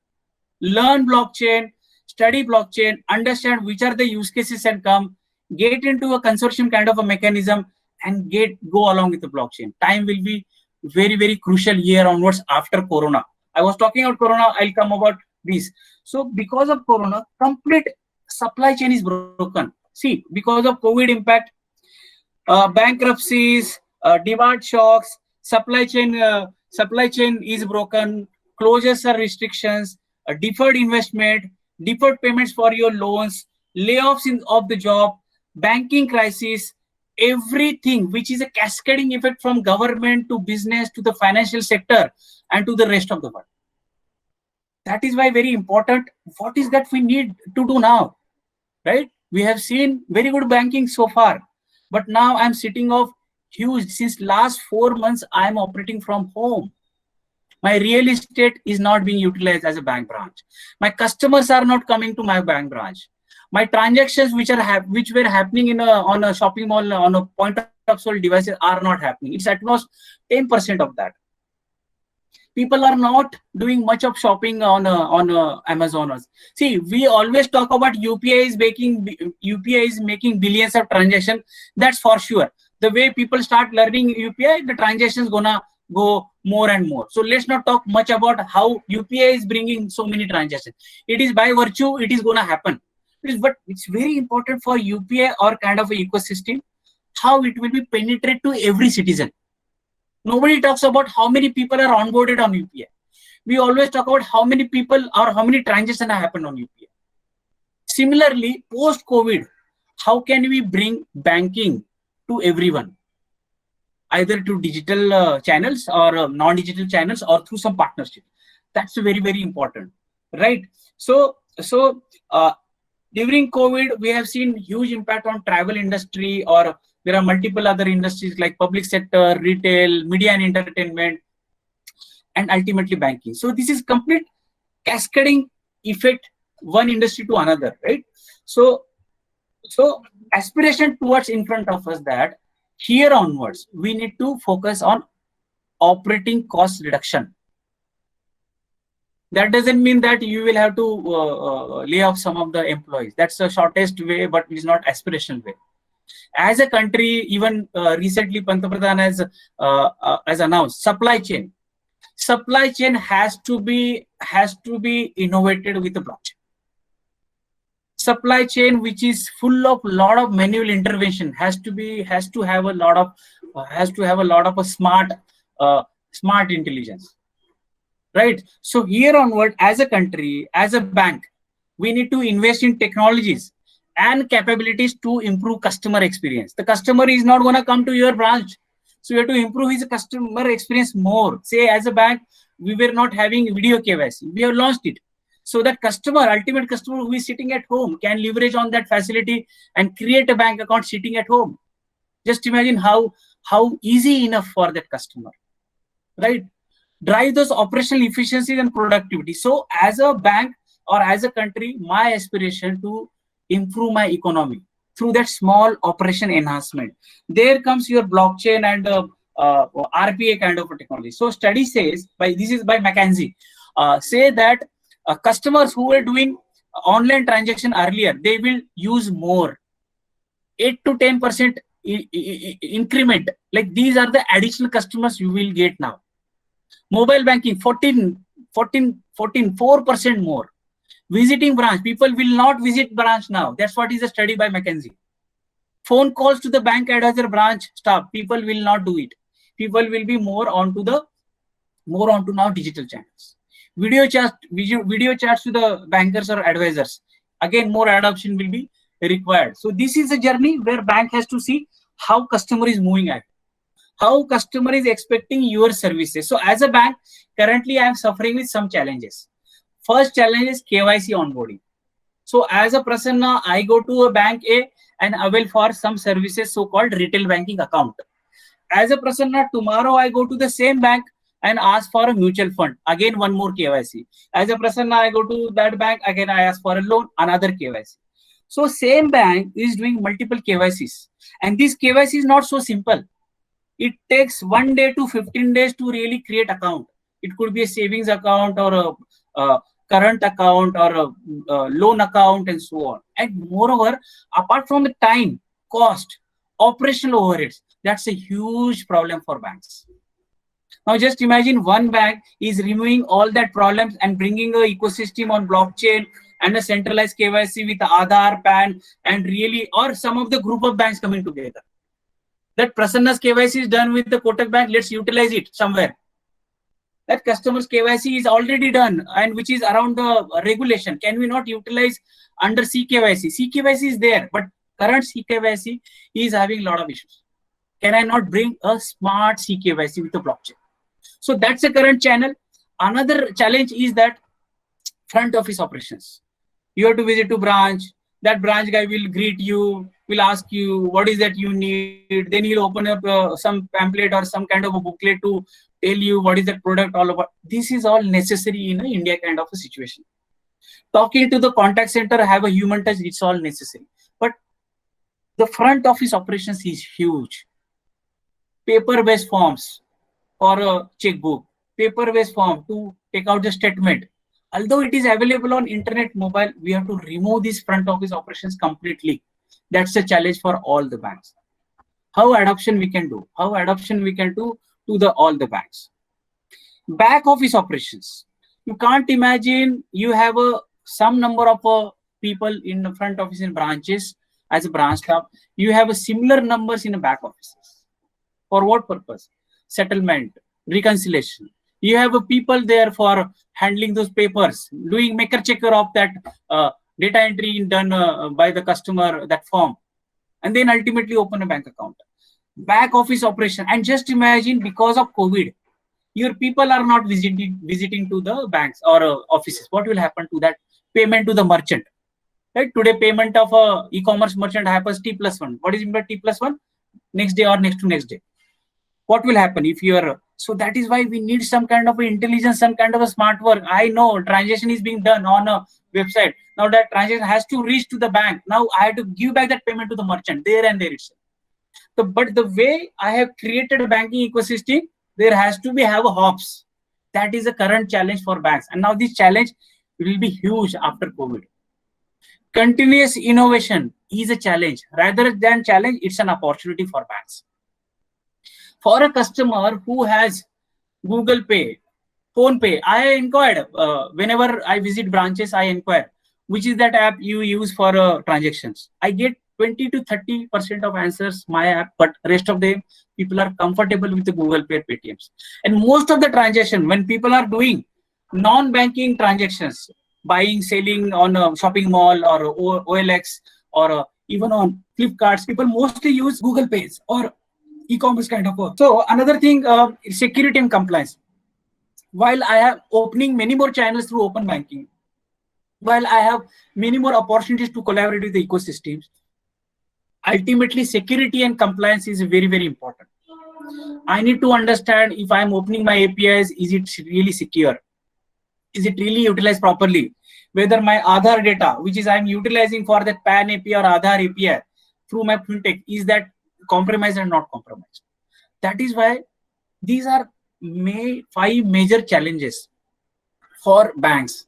Learn blockchain, study blockchain, understand which are the use cases and come, get into a consortium kind of a mechanism and go along with the blockchain. Time will be very, very crucial here onwards after Corona. I was talking about Corona, I'll come about this. So because of Corona, complete supply chain is broken. See, because of COVID impact, bankruptcies, demand shocks, supply chain is broken, closures are restrictions, deferred investment, deferred payments for your loans, layoffs of the job, banking crisis, everything which is a cascading effect from government to business to the financial sector and to the rest of the world. That is why very important, what is that we need to do now, right? We have seen very good banking so far, but now I'm sitting off huge. Since last 4 months, I'm operating from home. My real estate is not being utilized as a bank branch. My customers are not coming to my bank branch. My transactions which were happening on a shopping mall, on a point of sale devices are not happening. It's at most 10% of that. People are not doing much of shopping on Amazon. See, we always talk about UPI is making billions of transactions. That's for sure. The way people start learning UPI, the transactions gonna go more and more. So let's not talk much about how UPI is bringing so many transactions. It is by virtue, it is gonna happen. But it's very important for UPI or kind of a ecosystem, how it will be penetrate to every citizen. Nobody talks about how many people are onboarded on UPI. We always talk about how many people or how many transactions have happened on UPI. Similarly, post-COVID, how can we bring banking to everyone? Either to digital channels or non-digital channels or through some partnership. That's very, very important, right? So during COVID, we have seen huge impact on travel industry, or there are multiple other industries like public sector, retail, media and entertainment, and ultimately banking. So this is complete cascading effect, one industry to another, right? So aspiration towards in front of us that here onwards, we need to focus on operating cost reduction. That doesn't mean that you will have to lay off some of the employees. That's the shortest way, but it is not aspirational way. As a country, even recently, Pantapradan has announced supply chain. Supply chain has to be innovated with the blockchain. Supply chain, which is full of lot of manual intervention, has to have a lot of a smart intelligence. Right. So here onward, as a country, as a bank, we need to invest in technologies and capabilities to improve customer experience. The customer is not going to come to your branch. So you have to improve his customer experience more. Say, as a bank, we were not having video KYC. We have launched it. So that ultimate customer who is sitting at home can leverage on that facility and create a bank account sitting at home. Just imagine how easy enough for that customer, right? Drive those operational efficiencies and productivity. So as a bank or as a country, my aspiration to improve my economy through that small operation enhancement. There comes your blockchain and RPA kind of a technology. So study says, this is by McKinsey, say that customers who were doing online transaction earlier, they will use more, 8 to 10% increment. Like these are the additional customers you will get now. Mobile banking, 4% more. Visiting branch, people will not visit branch now. That's what is a study by McKinsey. Phone calls to the bank advisor branch staff, people will not do it. People will be more onto now digital channels. Video chats to the bankers or advisors. Again, more adoption will be required. So this is a journey where bank has to see how customer is moving at, how customer is expecting your services. So as a bank, currently I am suffering with some challenges. First challenge is KYC onboarding. So as a Prasanna, I go to a bank A and avail for some services, so-called retail banking account. As a Prasanna, tomorrow I go to the same bank and ask for a mutual fund. Again, one more KYC. As a Prasanna, I go to that bank, again I ask for a loan, another KYC. So same bank is doing multiple KYCs. And this KYC is not so simple. It takes 1 day to 15 days to really create account. It could be a savings account or a current account or a loan account and so on. And moreover, apart from the time, cost, operational overheads, that's a huge problem for banks. Now just imagine one bank is removing all that problems and bringing an ecosystem on blockchain and a centralized KYC with Aadhaar, PAN, and really, or some of the group of banks coming together. That Prasanna's KYC is done with the Kotak Bank, let's utilize it somewhere. That customer's KYC is already done and which is around the regulation. Can we not utilize under CKYC? CKYC is there, but current CKYC is having a lot of issues. Can I not bring a smart CKYC with the blockchain? So that's the current channel. Another challenge is that front office operations. You have to visit to branch. That branch guy will greet you, will ask you what is that you need. Then he'll open up some pamphlet or some kind of a booklet to tell you what is that product all about. This is all necessary in an India kind of a situation. Talking to the contact center, have a human touch, it's all necessary. But the front office operations is huge. Paper-based forms for a checkbook, paper-based form to take out the statement. Although it is available on internet, mobile, we have to remove these front office operations completely. That's a challenge for all the banks. How adoption we can do? How adoption we can do to the all the banks? Back office operations. You can't imagine you have some number of people in the front office in branches as a branch staff. You have a similar numbers in the back offices. For what purpose? Settlement, reconciliation. You have a people there for handling those papers, doing maker checker of that data entry done by the customer, that form, and then ultimately open a bank account. Back office operation. And just imagine, because of COVID, your people are not visiting to the banks or offices. What will happen to that payment to the merchant? Right? Today, payment of a e-commerce merchant happens T+1. What is meant T+1? Next day or next to next day. What will happen if you are? So that is why we need some kind of intelligence, some kind of a smart work. I know transaction is being done on a website. Now that transaction has to reach to the bank. Now I have to give back that payment to the merchant there and there itself. So, but the way I have created a banking ecosystem, there has to be have a hops. That is a current challenge for banks. And now this challenge will be huge after COVID. Continuous innovation is a challenge. Rather than challenge, it's an opportunity for banks. For a customer who has Google Pay, Phone Pay, I inquired, whenever I visit branches, I inquire, which is that app you use for transactions. I get 20 to 30% of answers my app, but rest of the people are comfortable with the Google Pay, Paytms. And most of the transaction, when people are doing non-banking transactions, buying, selling on a shopping mall or OLX or even on Flipkart, people mostly use Google Pays or e-commerce kind of work. So another thing, security and compliance. While I have opening many more channels through open banking, while I have many more opportunities to collaborate with the ecosystems, ultimately security and compliance is very, very important. I need to understand if I'm opening my APIs, is it really secure? Is it really utilized properly? Whether my Aadhaar data, which is I'm utilizing for that PAN API or Aadhaar API through my fintech, is that compromised or not compromised? That is why these are 5 major challenges for banks.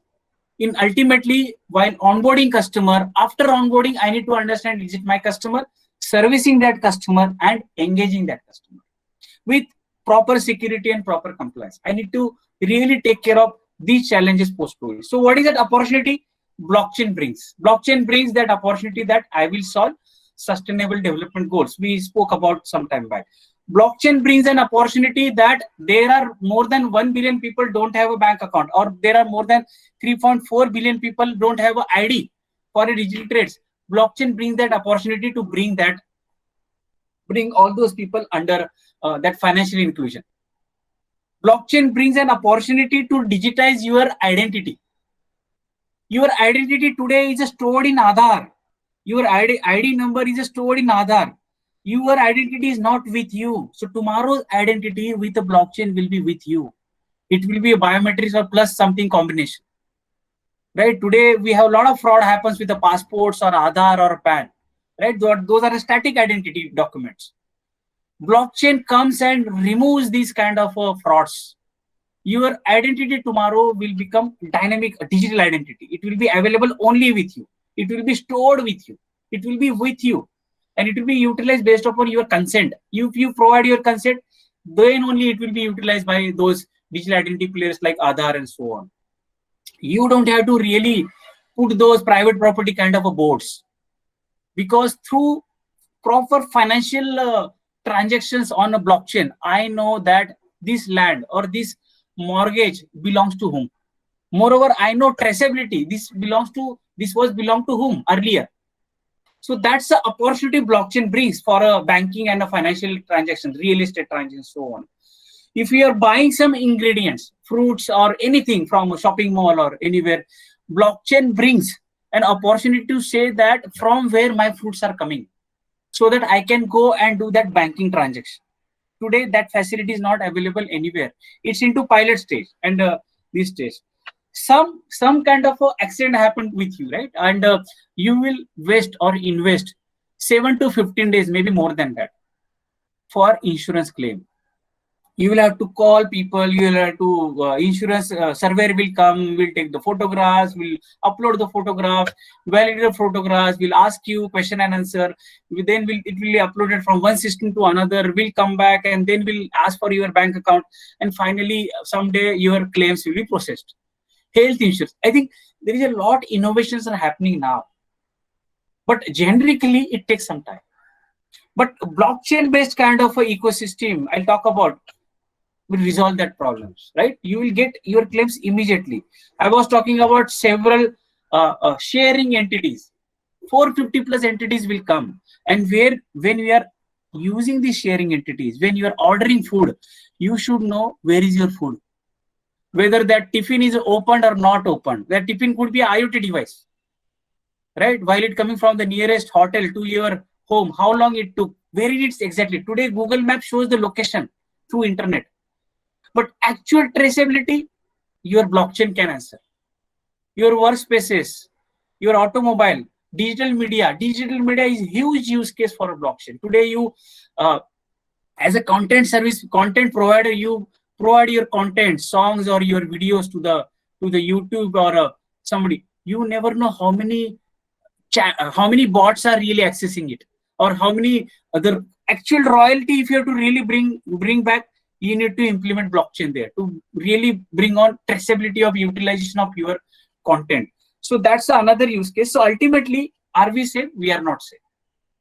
In ultimately, while onboarding customer, after onboarding, I need to understand, is it my customer, servicing that customer and engaging that customer with proper security and proper compliance. I need to really take care of these challenges post-COVID. So what is that opportunity? Blockchain brings. Blockchain brings that opportunity that I will solve sustainable development goals. We spoke about some time back. Blockchain brings an opportunity that there are more than 1 billion people don't have a bank account, or there are more than 3.4 billion people don't have an ID for a digital trades. Blockchain brings that opportunity to bring all those people under that financial inclusion. Blockchain brings an opportunity to digitize your identity. Your identity today is stored in Aadhaar. Your ID number is stored in Aadhaar. Your identity is not with you. So tomorrow's identity with the blockchain will be with you. It will be a biometrics or plus something combination. Right? Today we have a lot of fraud happens with the passports or Aadhaar or PAN. Right? Those are static identity documents. Blockchain comes and removes these kind of frauds. Your identity tomorrow will become dynamic, digital identity. It will be available only with you. It will be stored with you. It will be with you. And it will be utilized based upon your consent. If you provide your consent, then only it will be utilized by those digital identity players like Aadhaar and so on. You don't have to really put those private property kind of boards, because through proper financial transactions on a blockchain, I know that this land or this mortgage belongs to whom. Moreover, I know traceability. This was belong to whom earlier. So that's the opportunity blockchain brings for a banking and a financial transactions, real estate transactions, so on. If you are buying some ingredients, fruits or anything from a shopping mall or anywhere, blockchain brings an opportunity to say that from where my fruits are coming, so that I can go and do that banking transaction. Today, that facility is not available anywhere. It's into pilot stage and this stage. Some kind of accident happened with you, right? And you will waste or invest 7 to 15 days, maybe more than that, for insurance claim. You will have to call people, you will have to insurance surveyor will come, will take the photographs, will upload the photographs, validate the photographs, will ask you question and answer. Then it will be uploaded from one system to another, will come back, and then will ask for your bank account, and finally someday your claims will be processed. Health insurance, I think there is a lot innovations are happening now, but generically it takes some time. But blockchain based kind of a ecosystem I'll talk about will resolve that problems, right? You will get your claims immediately. I was talking about several sharing entities. 450 plus entities will come, and where when we are using these sharing entities, when you are ordering food, you should know where is your food, whether that tiffin is opened or not opened. That tiffin could be an IoT device, right? While it coming from the nearest hotel to your home, how long it took, where it is exactly. Today Google Maps shows the location through internet, but actual traceability, your blockchain can answer. Your workspaces, your automobile, digital media. Digital media is huge use case for a blockchain. Today, you, as a content service, content provider, you provide your content, songs or your videos to the YouTube or somebody. You never know how many bots are really accessing it, or how many other actual royalty. If you have to really bring back, you need to implement blockchain there to really bring on traceability of utilization of your content. So that's another use case. So ultimately, are we safe? We are not safe.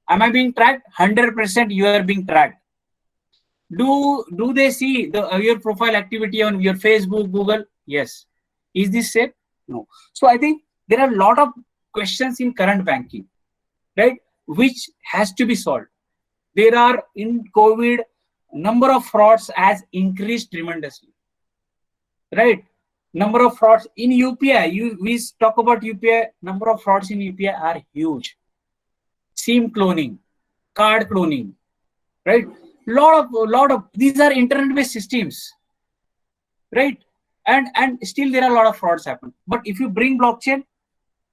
Am I being tracked? 100% you are being tracked. Do they see your profile activity on your Facebook, Google? Yes. Is this safe? No. So I think there are a lot of questions in current banking, right, which has to be solved. There are, in COVID, number of frauds has increased tremendously, right? Number of frauds in UPI, we talk about UPI, number of frauds in UPI are huge. SIM cloning, card cloning, right? Lot of these are internet-based systems, right? And still there are a lot of frauds happen. But if you bring blockchain,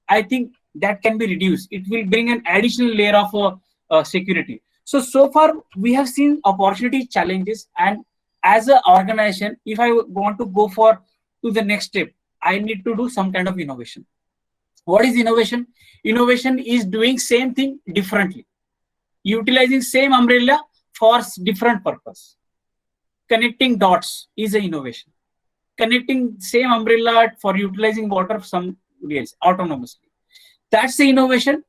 I think that can be reduced. It will bring an additional layer of security. So far we have seen opportunity, challenges, and as an organization, if I want to go to the next step, I need to do some kind of innovation. What is innovation? Innovation is doing same thing differently, utilizing same umbrella for different purpose. Connecting dots is an innovation. Connecting same umbrella for utilizing water of somebody else autonomously. That's the innovation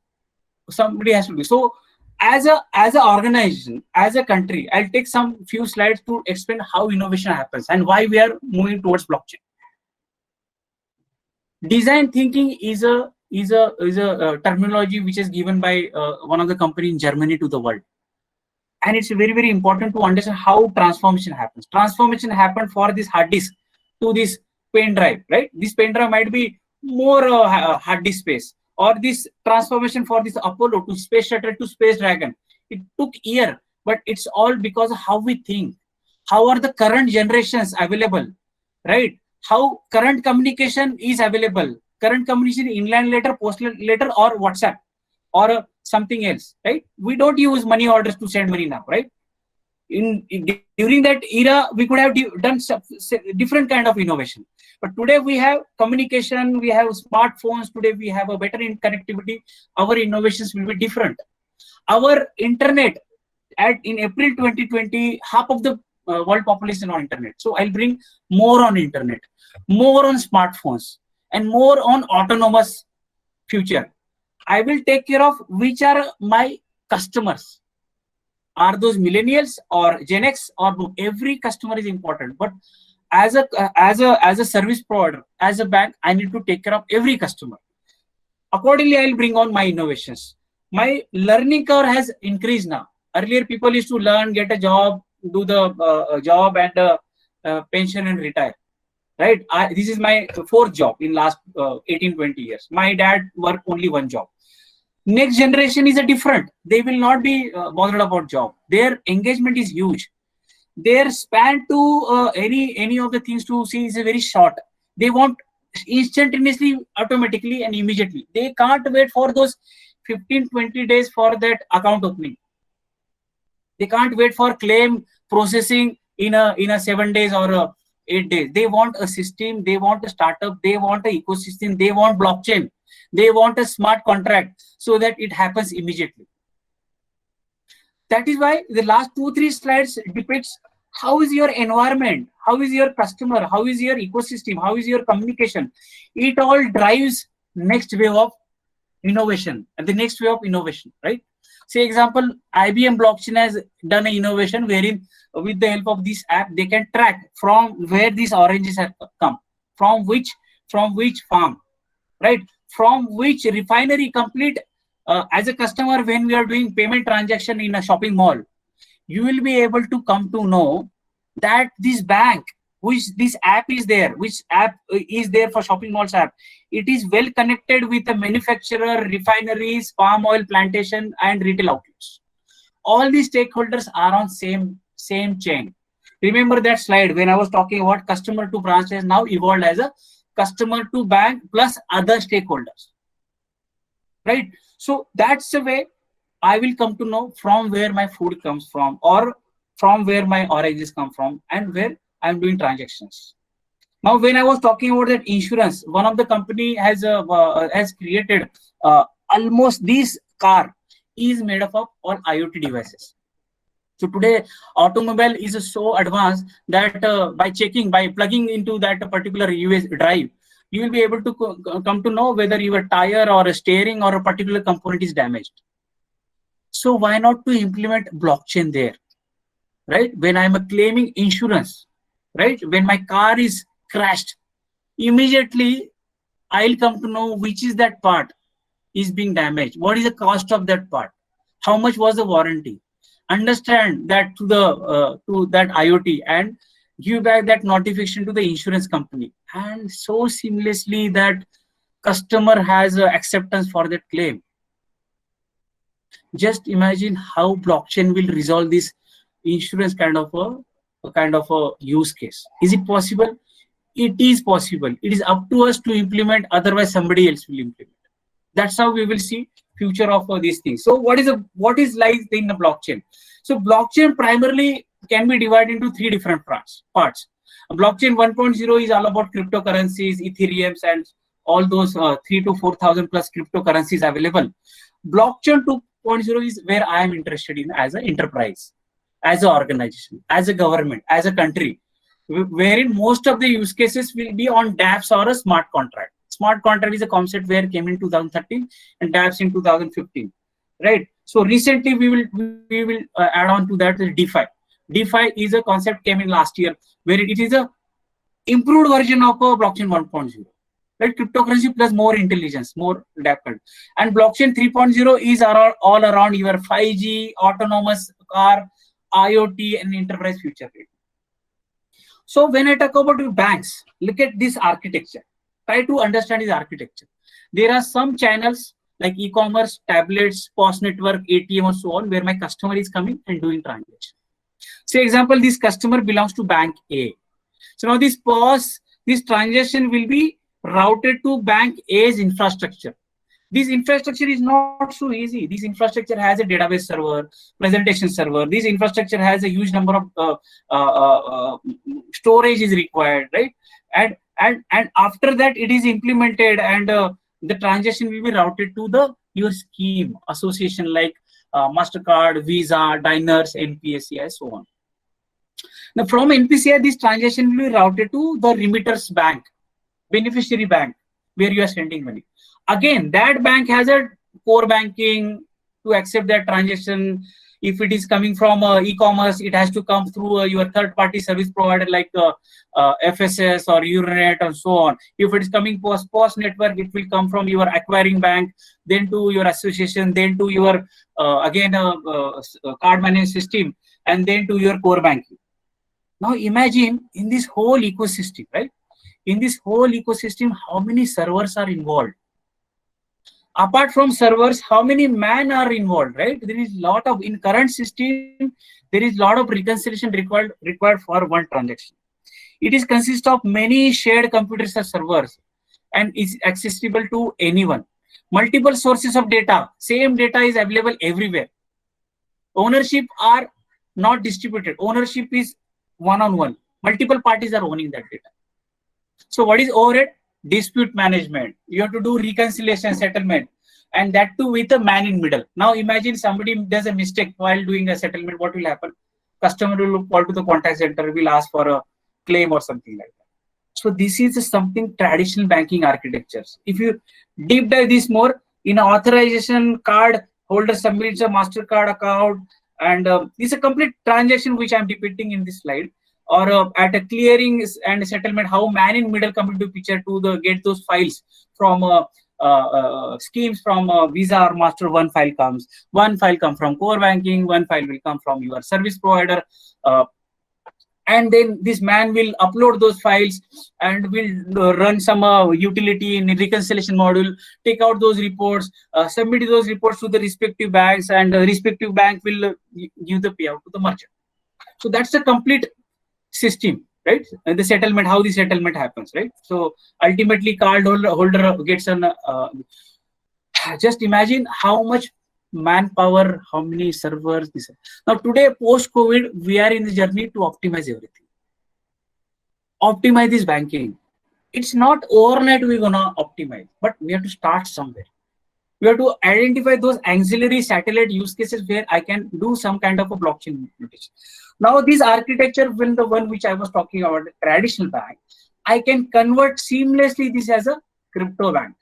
somebody has to do. So as an organization, as a country, I'll take some few slides to explain how innovation happens and why we are moving towards blockchain. Design thinking is a terminology which is given by one of the company in Germany to the world, and it's very, very important to understand how transformation happens. Transformation happened for this hard disk to this pen drive, right? This pen drive might be more hard disk space, or this transformation for this Apollo to space shuttle to space dragon. It took year, but it's all because of how we think. How are the current generations available, right? How current communication is available. Current communication, inland letter, postal letter, or WhatsApp, or something else, right? We don't use money orders to send money now, right? During that era, we could have done different kind of innovation. But today we have communication, we have smartphones, today we have a better connectivity. Our innovations will be different. Our internet, in April 2020, half of the world population on internet. So I'll bring more on internet, more on smartphones, and more on autonomous future. I will take care of which are my customers. Are those millennials or Gen X, or every customer is important. But as a service provider, as a bank, I need to take care of every customer. Accordingly, I'll bring on my innovations. My learning curve has increased now. Earlier, people used to learn, get a job, do the job and pension and retire. Right? This is my fourth job in last 18-20 years. My dad worked only one job. Next generation is a different. They will not be bothered about job. Their engagement is huge. Their span to any of the things to see is very short. They want instantaneously, automatically, and immediately. They can't wait for those 15-20 days for that account opening. They can't wait for claim processing in a 7 days or 8 days. They want a system, they want a startup, they want an ecosystem, they want blockchain, they want a smart contract so that it happens immediately. That is why the last 2-3 slides depicts how is your environment, how is your customer, how is your ecosystem, how is your communication. It all drives next wave of innovation and the next wave of innovation, right? Say example, IBM blockchain has done an innovation wherein with the help of this app, they can track from where these oranges have come, from which farm, right? From which refinery complete. As a customer, when we are doing payment transaction in a shopping mall, you will be able to come to know that this bank, which this app is there, which app is there for shopping malls app, it is well connected with the manufacturer, refineries, palm oil plantation, and retail outlets. All these stakeholders are on same chain. Remember that slide when I was talking about customer to branch has now evolved as a customer to bank plus other stakeholders, right? So that's the way I will come to know from where my food comes from, or from where my oranges come from, and where I'm doing transactions. Now, when I was talking about that insurance, one of the company has created almost this car is made up of all IoT devices. So today, automobile is so advanced that by plugging into that particular USB drive, you will be able to come to know whether your tire or a steering or a particular component is damaged. So why not to implement blockchain there, right? When I'm claiming insurance, right? When my car is crashed, immediately I'll come to know which is that part is being damaged. What is the cost of that part? How much was the warranty? Understand that to that IoT and give back that notification to the insurance company. And so seamlessly that customer has acceptance for that claim. Just imagine how blockchain will resolve this insurance kind of a use case. Is it possible? It is possible. It is up to us to implement, otherwise somebody else will implement. That's how we will see future of these things. So what is lies in the blockchain? So blockchain primarily can be divided into 3 different parts. Blockchain 1.0 is all about cryptocurrencies, Ethereum, and all those 3,000 to 4,000 plus cryptocurrencies available. Blockchain 2.0 is where I am interested in as an enterprise, as an organization, as a government, as a country, wherein most of the use cases will be on dApps or a smart contract. Smart contract is a concept where came in 2013 and dApps in 2015, right? So recently we will add on to that DeFi. DeFi is a concept came in last year where it is a improved version of a blockchain 1.0. Right? Cryptocurrency plus more intelligence, more dApp. And blockchain 3.0 is all around your 5G, autonomous car, IoT, and enterprise future. So when I talk about banks, look at this architecture. Try to understand this architecture. There are some channels like e-commerce, tablets, POS network, ATM, and so on, where my customer is coming and doing transaction. Say example, this customer belongs to bank A. So now this transaction will be routed to bank A's infrastructure. This infrastructure is not so easy. This infrastructure has a database server, presentation server. This infrastructure has a huge number of storage is required, right? And after that, it is implemented, and the transaction will be routed to your scheme association like MasterCard, Visa, Diners, NPCI, so on. Now from NPCI, this transaction will be routed to the remitter's bank, beneficiary bank, where you are sending money. Again, that bank has a core banking to accept that transaction. If it is coming from e-commerce, it has to come through your third-party service provider like FSS or Euronet and so on. If it is coming POS network, it will come from your acquiring bank, then to your association, then to your card management system, and then to your core banking. Now imagine in this whole ecosystem, right? In this whole ecosystem, how many servers are involved? Apart from servers, how many men are involved, right? There is a lot of, in current system, there is a lot of reconciliation required for one transaction. It is consist of many shared computers or servers and is accessible to anyone. Multiple sources of data, same data is available everywhere. Ownership are not distributed. Ownership is one-on-one. Multiple parties are owning that data. So what is overhead? Dispute management. You have to do reconciliation, settlement, and that too with a man in middle. Now imagine somebody does a mistake while doing a settlement. What will happen? Customer will call to the contact center, will ask for a claim or something like that. So this is something traditional banking architectures. If you deep dive this more, in authorization, card holder submits a MasterCard account, and this is a complete transaction which I'm depicting in this slide. Or at a clearing and settlement, how man in middle come into picture to get those files from schemes from Visa or Master. One file comes from core banking, one file will come from your service provider, and then this man will upload those files and will run some utility in the reconciliation module, take out those reports, submit those reports to the respective banks, and the respective bank will give the payout to the merchant. So that's a complete system, right? And the settlement, how the settlement happens, right? So ultimately card holder gets an just imagine how much manpower, how many servers. This now today post COVID, we are in the journey to optimize everything, optimize this banking. It's not overnight we're gonna optimize, but we have to start somewhere. We have to identify those auxiliary satellite use cases where I can do some kind of a blockchain implementation. Now this architecture, when the one which I was talking about, the traditional bank, I can convert seamlessly this as a crypto bank.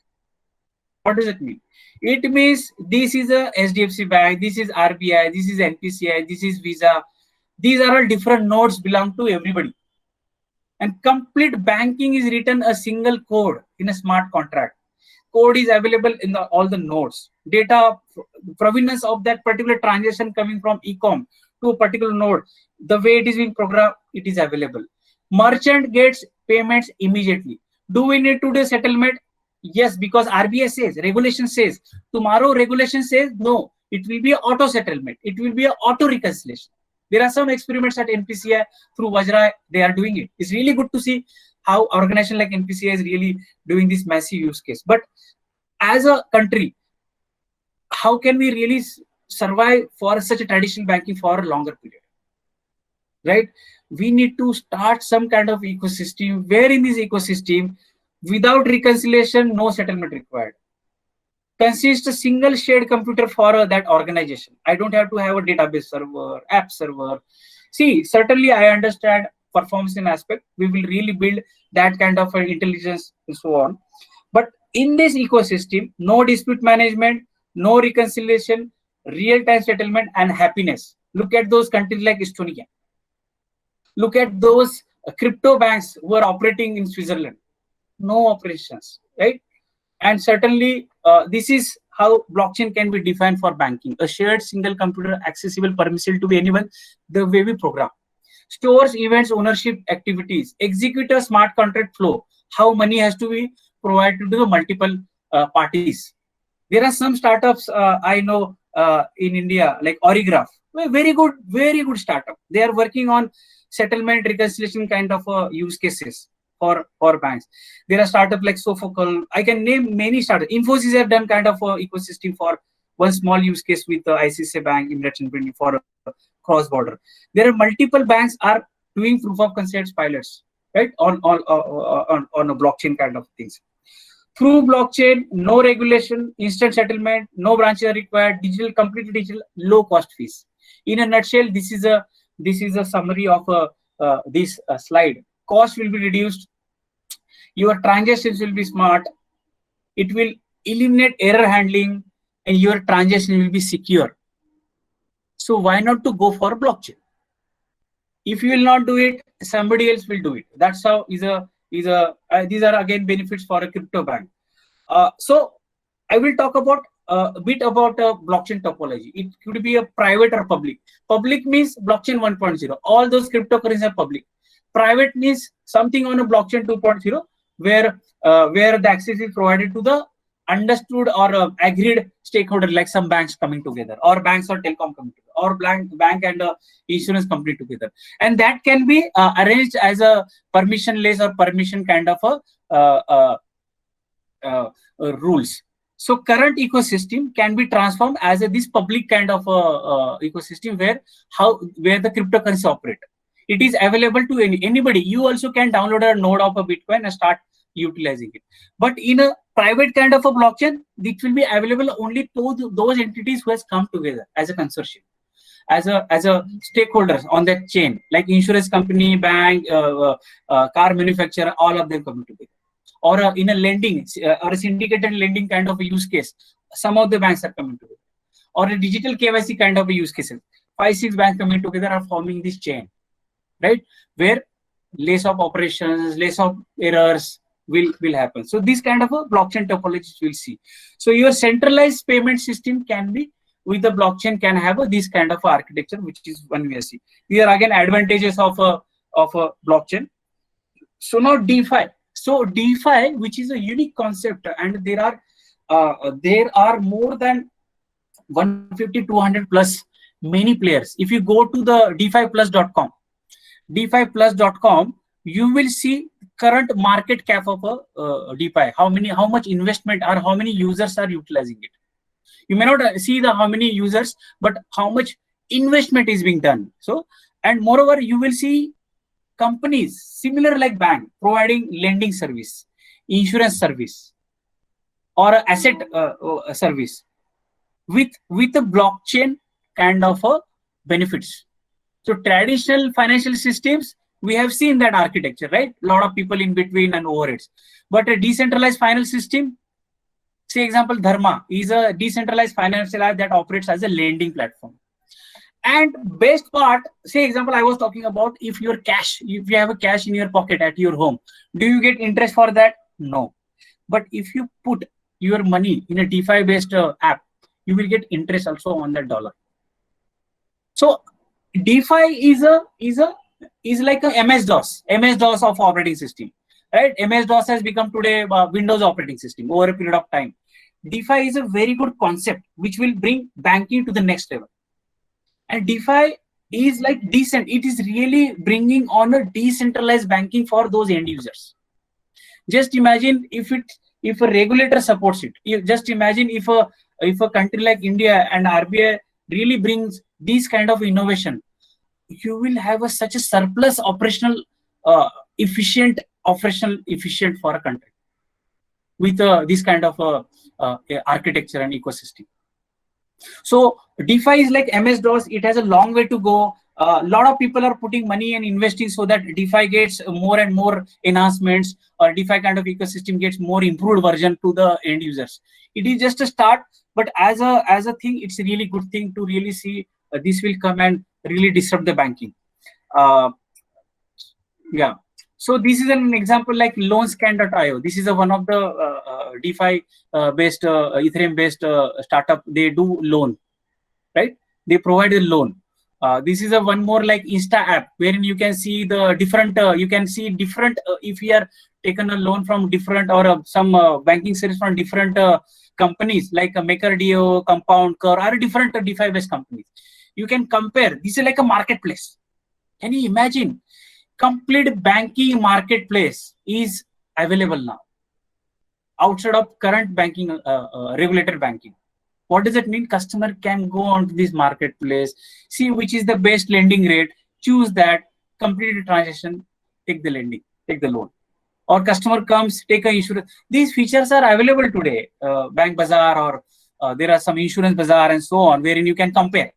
What does it mean? It means this is a HDFC Bank, this is RBI, this is NPCI, this is Visa. These are all different nodes belong to everybody. And complete banking is written a single code in a smart contract. Code is available in all the nodes. Data provenance of that particular transaction coming from e-com to a particular node, the way it is being programmed, it is available. Merchant gets payments immediately. Do we need to do settlement? Yes, because RBI says, regulation says. Tomorrow regulation says no, it will be an auto settlement. It will be an auto reconciliation. There are some experiments at NPCI through Vajra, they are doing it. It's really good to see how organization like NPCI is really doing this massive use case. But as a country, how can we really survive for such a traditional banking for a longer period, right? We need to start some kind of ecosystem where in this ecosystem, without reconciliation, no settlement required. Consists a single shared computer for that organization. I don't have to have a database server, app server. See, certainly I understand performance in aspect. We will really build that kind of intelligence and so on. But in this ecosystem, no dispute management, no reconciliation, real-time settlement, and happiness. Look at those countries like Estonia. Look at those crypto banks who are operating in Switzerland. No operations, right? And certainly, this is how blockchain can be defined for banking. A shared single computer, accessible, permissible to be anyone, the way we program. Stores, events, ownership, activities, execute a smart contract flow, how money has to be provided to the multiple parties. There are some startups I know in India, like Origraph, very good startup. They are working on settlement, reconciliation kind of use cases for banks. There are startups like Sofocal. I can name many startups. Infosys have done kind of ecosystem for one small use case with the ICICI Bank in Latin for cross-border. There are multiple banks are doing proof of concept pilots, right, on a blockchain kind of things. Through blockchain, no regulation, instant settlement, no branches are required, digital, completely digital, low cost fees. In a nutshell, this is a summary of this slide. Cost will be reduced. Your transactions will be smart. It will eliminate error handling, and your transaction will be secure. So why not to go for blockchain? If you will not do it, somebody else will do it. That's how these are again benefits for a crypto bank. So I will talk about a bit about blockchain topology. It could be a private or public. Public means blockchain 1.0. All those cryptocurrencies are public. Private means something on a blockchain 2.0 where the access is provided to the understood or agreed stakeholder, like some banks coming together, or banks or telecom coming together, or bank and insurance company together, and that can be arranged as a permissionless or permission kind of rules. So current ecosystem can be transformed as this public kind of ecosystem where the cryptocurrency operate. It is available to anybody. You also can download a node of a Bitcoin and start utilizing it. But in a private kind of a blockchain, it will be available only to those entities who has come together as a consortium, as a stakeholders on that chain, like insurance company, bank, car manufacturer, all of them coming together. Or in a lending or a syndicated lending kind of a use case, some of the banks are coming together. Or a digital KYC kind of a use cases, 5-6 banks coming together are forming this chain, right? Where less of operations, less of errors will happen. So this kind of a blockchain topology we'll see. So your centralized payment system can be with the blockchain, can have this kind of architecture, which is one we see. These are again advantages of a blockchain. So now DeFi. So DeFi, which is a unique concept, and there are more than 150, 200 plus many players. If you go to the DeFiPlus.com, DeFiPlus.com, you will see current market cap of a DeFi. How much investment or how many users are utilizing it. You may not see the how many users, but how much investment is being done. So, and moreover, you will see companies similar like bank providing lending service, insurance service, or a asset service with a blockchain kind of benefits. So traditional financial systems, we have seen that architecture, right? A lot of people in between and overheads. But a decentralized financial system, say example, Dharma is a decentralized financial app that operates as a lending platform. And best part, say example, I was talking about if you have a cash in your pocket at your home, do you get interest for that? No. But if you put your money in a DeFi based app, you will get interest also on that dollar. So DeFi is like a MS-DOS of operating system, right? MS-DOS has become today Windows operating system over a period of time. DeFi is a very good concept which will bring banking to the next level. And DeFi is like decent. It is really bringing on a decentralized banking for those end users. Just imagine if a regulator supports it. Just imagine if a country like India and RBI really brings this kind of innovation, you will have such a surplus operational efficient for a country with this kind of architecture and ecosystem. So DeFi is like MS-DOS. It has a long way to go. A lot of people are putting money and investing so that DeFi gets more and more enhancements, or DeFi kind of ecosystem gets more improved version to the end users. It is just a start, but as a thing, it's a really good thing to really see this will come and really disrupt the banking. Yeah. So this is an example like Loanscan.io. This is one of the DeFi based Ethereum based startup. They do loan, right? They provide a loan. This is one more like Insta app wherein you can see the different. If you are taken a loan from different or some banking service from different companies like MakerDAO, Compound, Curve, or different DeFi based companies. You can compare. This is like a marketplace. Can you imagine? Complete banking marketplace is available now outside of current banking, regulated banking. What does it mean? Customer can go onto this marketplace, see which is the best lending rate, choose that, complete the transaction, take the lending, take the loan. Or customer comes, take a insurance. These features are available today. Bank Bazaar, or there are some insurance bazaar and so on, wherein you can compare.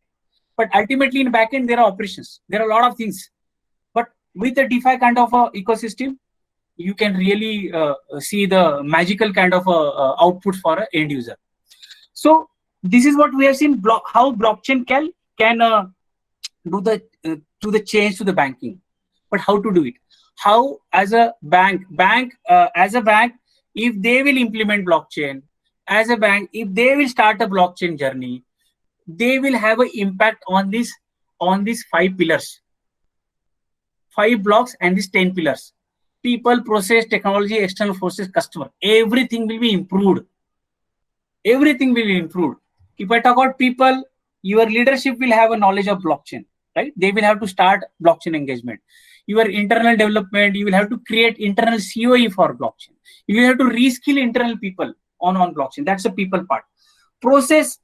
But ultimately in backend, there are operations. There are a lot of things. But with a DeFi kind of ecosystem, you can really see the magical kind of output for an end user. So this is what we have seen, how blockchain can do the change to the banking. But how to do it? How as a bank, if they will implement blockchain, as a bank, if they will start a blockchain journey, they will have an impact on these 5 pillars, 5 blocks, and these 10 pillars. People, process, technology, external forces, customer. Everything will be improved. Everything will be improved. If I talk about people, your leadership will have a knowledge of blockchain, right? They will have to start blockchain engagement. Your internal development, you will have to create internal COE for blockchain. You will have to reskill internal people on blockchain. That's the people part. Process,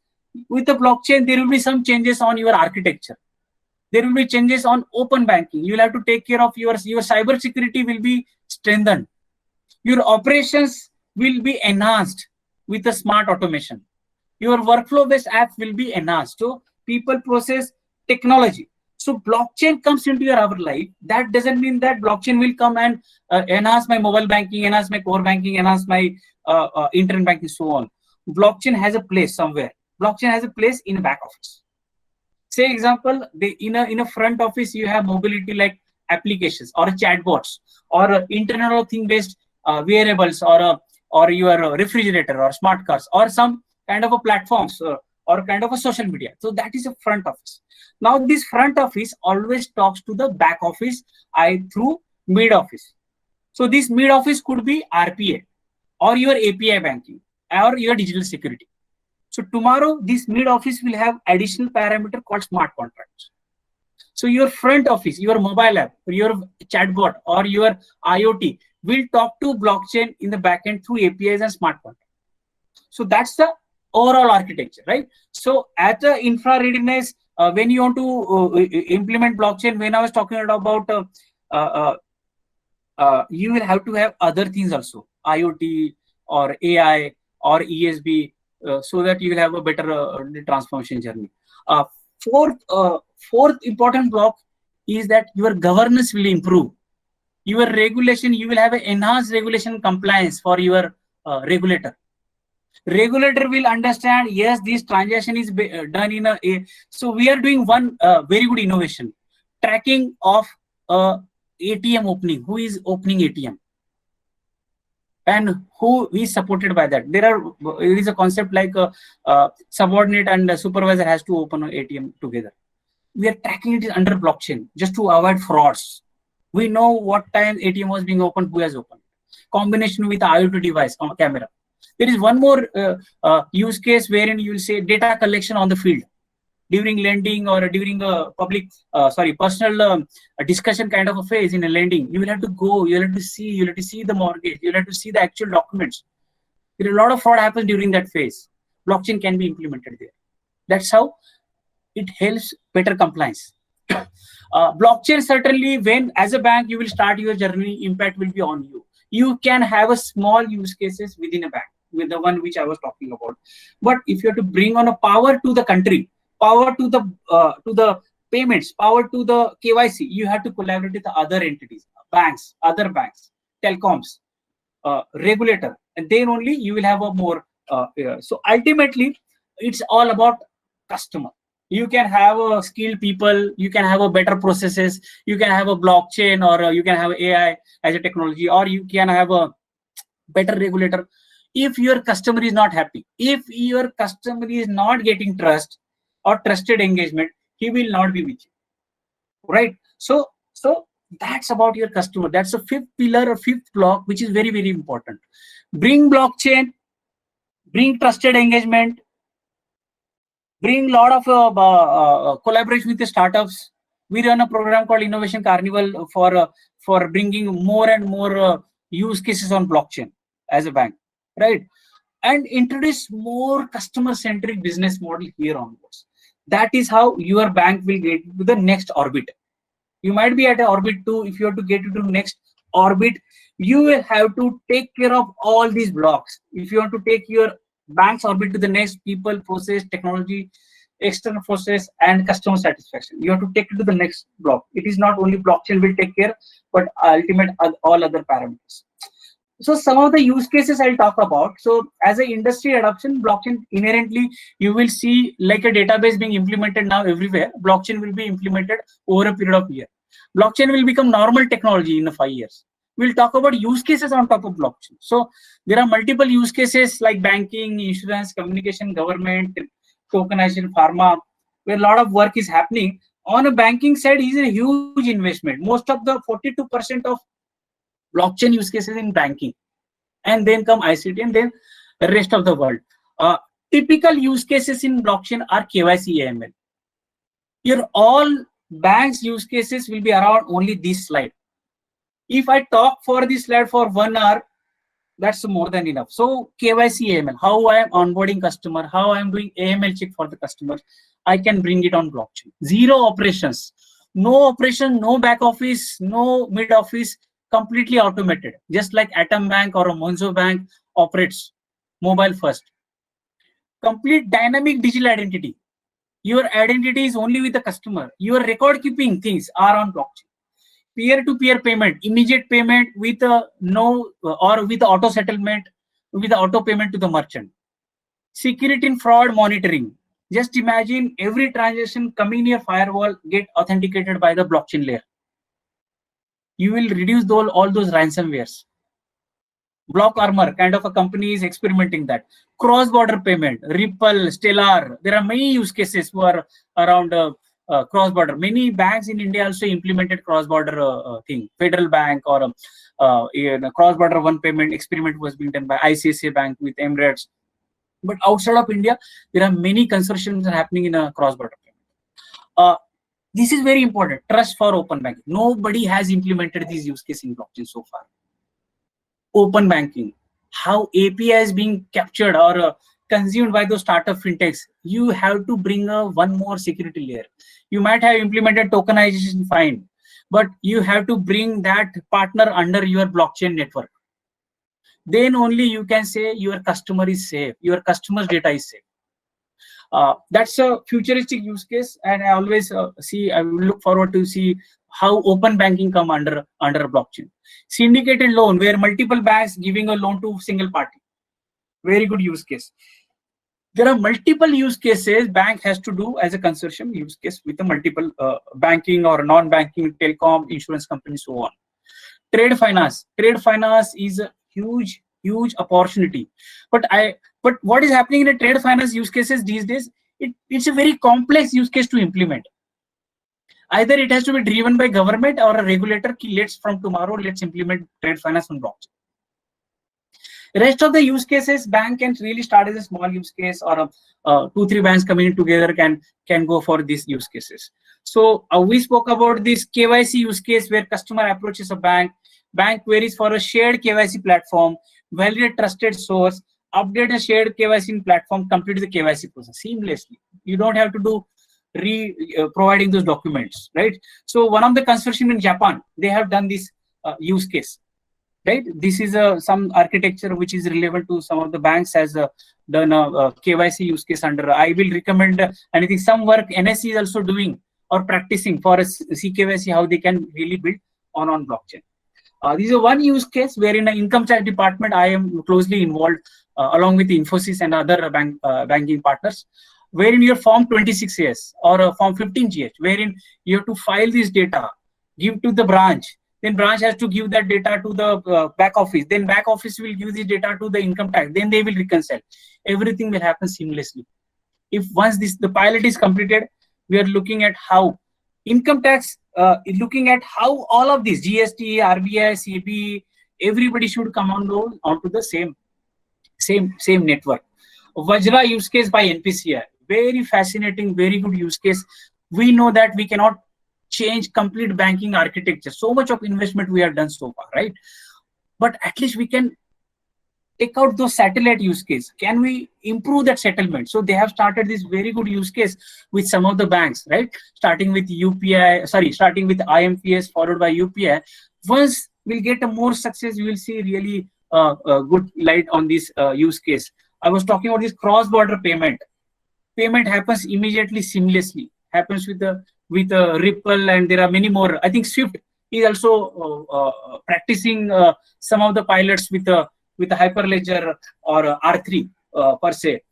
with the blockchain, there will be some changes on your architecture. There will be changes on open banking. You will have to take care of your cyber security will be strengthened. Your operations will be enhanced with a smart automation. Your workflow based app will be enhanced. So people, process, technology. So blockchain comes into our life. That doesn't mean that blockchain will come and enhance my mobile banking, enhance my core banking, enhance my internet banking, so on. Blockchain has a place somewhere. Blockchain has a place in back office. Say example, in a front office you have mobility like applications or chatbots or Internet of Thing based wearables or your refrigerator or smart cars or some kind of a platforms or kind of a social media. So that is a front office. Now this front office always talks to the back office through mid office. So this mid office could be RPA or your API banking or your digital security. So tomorrow this mid office will have additional parameter called smart contracts. So your front office, your mobile app, your chatbot or your IoT will talk to blockchain in the backend through APIs and smart contracts. So that's the overall architecture, right? So at the infra readiness, when you want to implement blockchain, when I was talking about you will have to have other things also, IoT or AI or ESB, so that you will have a better transformation journey. Fourth important block is that your governance will improve. Your regulation, you will have an enhanced regulation compliance for your regulator. Regulator will understand, yes, this transaction is done in a. So we are doing one very good innovation, tracking of ATM opening. Who is opening ATM? And who is supported by that? There is a concept like subordinate and supervisor has to open an ATM together. We are tracking it under blockchain just to avoid frauds. We know what time ATM was being opened, who has opened. Combination with IoT device on camera. There is one more use case wherein you will say data collection on the field during lending or during a personal discussion kind of a phase in a lending. You will have to go, you will have to see the mortgage, you will have to see the actual documents. There is a lot of fraud happens during that phase. Blockchain can be implemented there. That's how it helps better compliance. Blockchain certainly, when as a bank you will start your journey, impact will be on you. You can have a small use cases within a bank, with the one which I was talking about. But if you have to bring on a power to the country, power to the payments, power to the KYC, you have to collaborate with the other entities, banks, other banks, telecoms, regulator, and then only you will have a more. So ultimately, it's all about customer. You can have skilled people, you can have a better processes, you can have a blockchain, or you can have AI as a technology, or you can have a better regulator. If your customer is not happy, if your customer is not getting trust or trusted engagement, he will not be with you, right? So that's about your customer. That's a fifth pillar or fifth block, which is very, very important. Bring blockchain, bring trusted engagement, bring a lot of collaboration with the startups. We run a program called Innovation Carnival for bringing more and more use cases on blockchain as a bank, right? And introduce more customer-centric business model here onwards. That is how your bank will get to the next orbit. You might be at orbit 2. If you have to get to the next orbit, you will have to take care of all these blocks. If you want to take your bank's orbit to the next, people, process, technology, external process, and customer satisfaction, you have to take it to the next block. It is not only blockchain will take care, but ultimate all other parameters. So some of the use cases I'll talk about. So as an industry adoption, blockchain inherently, you will see like a database being implemented now everywhere. Blockchain will be implemented over a period of year. Blockchain will become normal technology in 5 years. We'll talk about use cases on top of blockchain. So there are multiple use cases like banking, insurance, communication, government, tokenization, pharma, where a lot of work is happening. On a banking side is a huge investment. Most of the 42% of blockchain use cases in banking, and then come ICT, and then the rest of the world. Typical use cases in blockchain are KYC, AML. Your all banks use cases will be around only this slide. If I talk for this slide for 1 hour, That's more than enough. So KYC AML, how I am onboarding customer, how I am doing AML check for the customer, I can bring it on blockchain. Zero operations, no operation, no back office, no mid office, completely automated. Just like Atom Bank or a Monzo Bank operates mobile first. Complete dynamic digital identity. Your identity is only with the customer. Your record keeping things are on blockchain. Peer-to-peer payment, immediate payment with no or with auto settlement, with auto payment to the merchant. Security and fraud monitoring. Just imagine every transaction coming near firewall get authenticated by the blockchain layer. You will reduce all those ransomwares. Block Armor kind of a company is experimenting that. Cross-border payment, Ripple, Stellar. There are many use cases who are around cross-border. Many banks in India also implemented cross-border thing. Federal Bank or cross-border one payment experiment was being done by ICICI Bank with Emirates. But outside of India, there are many consortiums happening in a cross-border payment. This is very important. Trust for open banking. Nobody has implemented these use cases in blockchain so far. Open banking, how API is being captured or consumed by those startup fintechs. You have to bring one more security layer. You might have implemented tokenization, fine, but you have to bring that partner under your blockchain network. Then only you can say your customer is safe, your customer's data is safe. That's a futuristic use case, and I always I will look forward to see how open banking come under blockchain. Syndicated loan, where multiple banks giving a loan to single party. Very good use case. There are multiple use cases bank has to do as a consortium use case with a multiple banking or non-banking, telecom, insurance company, so on. Trade finance. Trade finance is a huge opportunity. But what is happening in a trade finance use cases these days? It's a very complex use case to implement. Either it has to be driven by government or a regulator. From tomorrow, let's implement trade finance on blockchain. Rest of the use cases, bank can really start as a small use case, or 2-3 banks coming together can go for these use cases. So we spoke about this KYC use case where customer approaches a bank queries for a shared KYC platform, validate trusted source, update a shared KYC platform, complete the KYC process seamlessly. You don't have to do providing those documents, right? So one of the consortium in Japan, they have done this use case, right? This is some architecture which is relevant to some of the banks has done a KYC use case under. I will recommend anything. Some work NSE is also doing or practicing for a CKYC, how they can really build on blockchain. This is one use case where in an income tax department, I am closely involved along with Infosys and other banking partners, wherein your form 26AS or a form 15GH, wherein you have to file this data, give to the branch, then branch has to give that data to the back office, then back office will give this data to the income tax, then they will reconcile. Everything will happen seamlessly. If once the pilot is completed, we are looking at how income tax, looking at how all of these GST, RBI, CB, everybody should come onto the same network. Vajra use case by NPCI, very fascinating, very good use case. We know that we cannot change complete banking architecture. So much of investment we have done so far, right? But at least we can take out those satellite use case. Can we improve that settlement? So they have started this very good use case with some of the banks, right? Starting with IMPS, followed by UPI. Once we'll get a more success, we will see really good light on this use case. I was talking about this cross-border payment. Payment happens immediately, seamlessly. Happens with Ripple, and there are many more. I think Swift is also practicing some of the pilots with a Hyperledger or R3 per se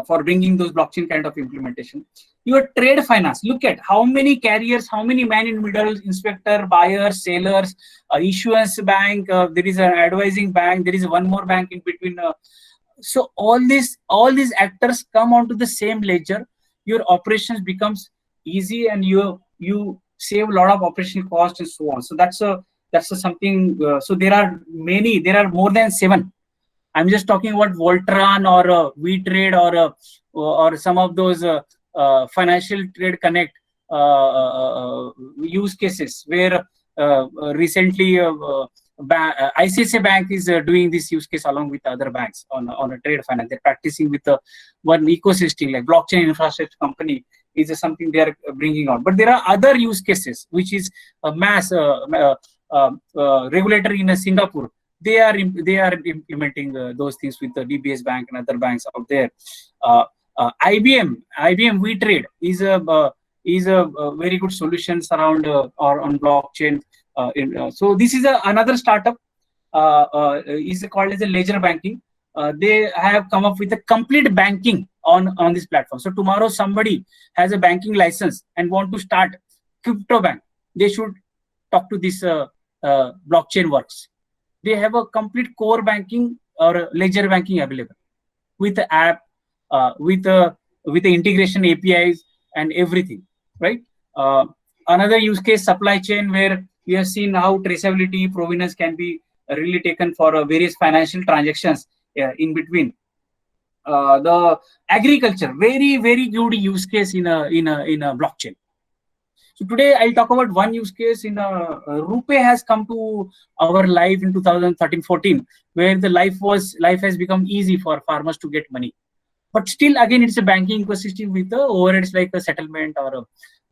for bringing those blockchain kind of implementation. Your trade finance, look at how many carriers, how many man in middle, inspector, buyers, sellers, issuance bank, there is an advising bank, there is one more bank in between. So all these actors come onto the same ledger. Your operations becomes easy, and you save a lot of operational costs and so on. So that's something. So there are more than 7. I'm just talking about Voltron or VTrade or some of those financial trade connect use cases where recently ICICI Bank is doing this use case along with other banks on a trade finance. They're practicing with one ecosystem like blockchain infrastructure company is something they are bringing on. But there are other use cases, which is a mass regulator in Singapore. They are implementing those things with the DBS Bank and other banks out there. IBM WeTrade is a very good solutions around or on blockchain. So this is another startup is called as a Ledger Banking. They have come up with a complete banking on this platform. So tomorrow somebody has a banking license and want to start crypto bank, they should talk to this blockchain works. They have a complete core banking or ledger banking available with the app, with the integration APIs and everything, right? Another use case, supply chain, where we have seen how traceability, provenance can be really taken for various financial transactions in between. The agriculture, very good use case in a blockchain. So today I'll talk about one use case in RuPay has come to our life in 2013-14, where the life has become easy for farmers to get money. But still, again, it's a banking ecosystem with the overheads like a settlement or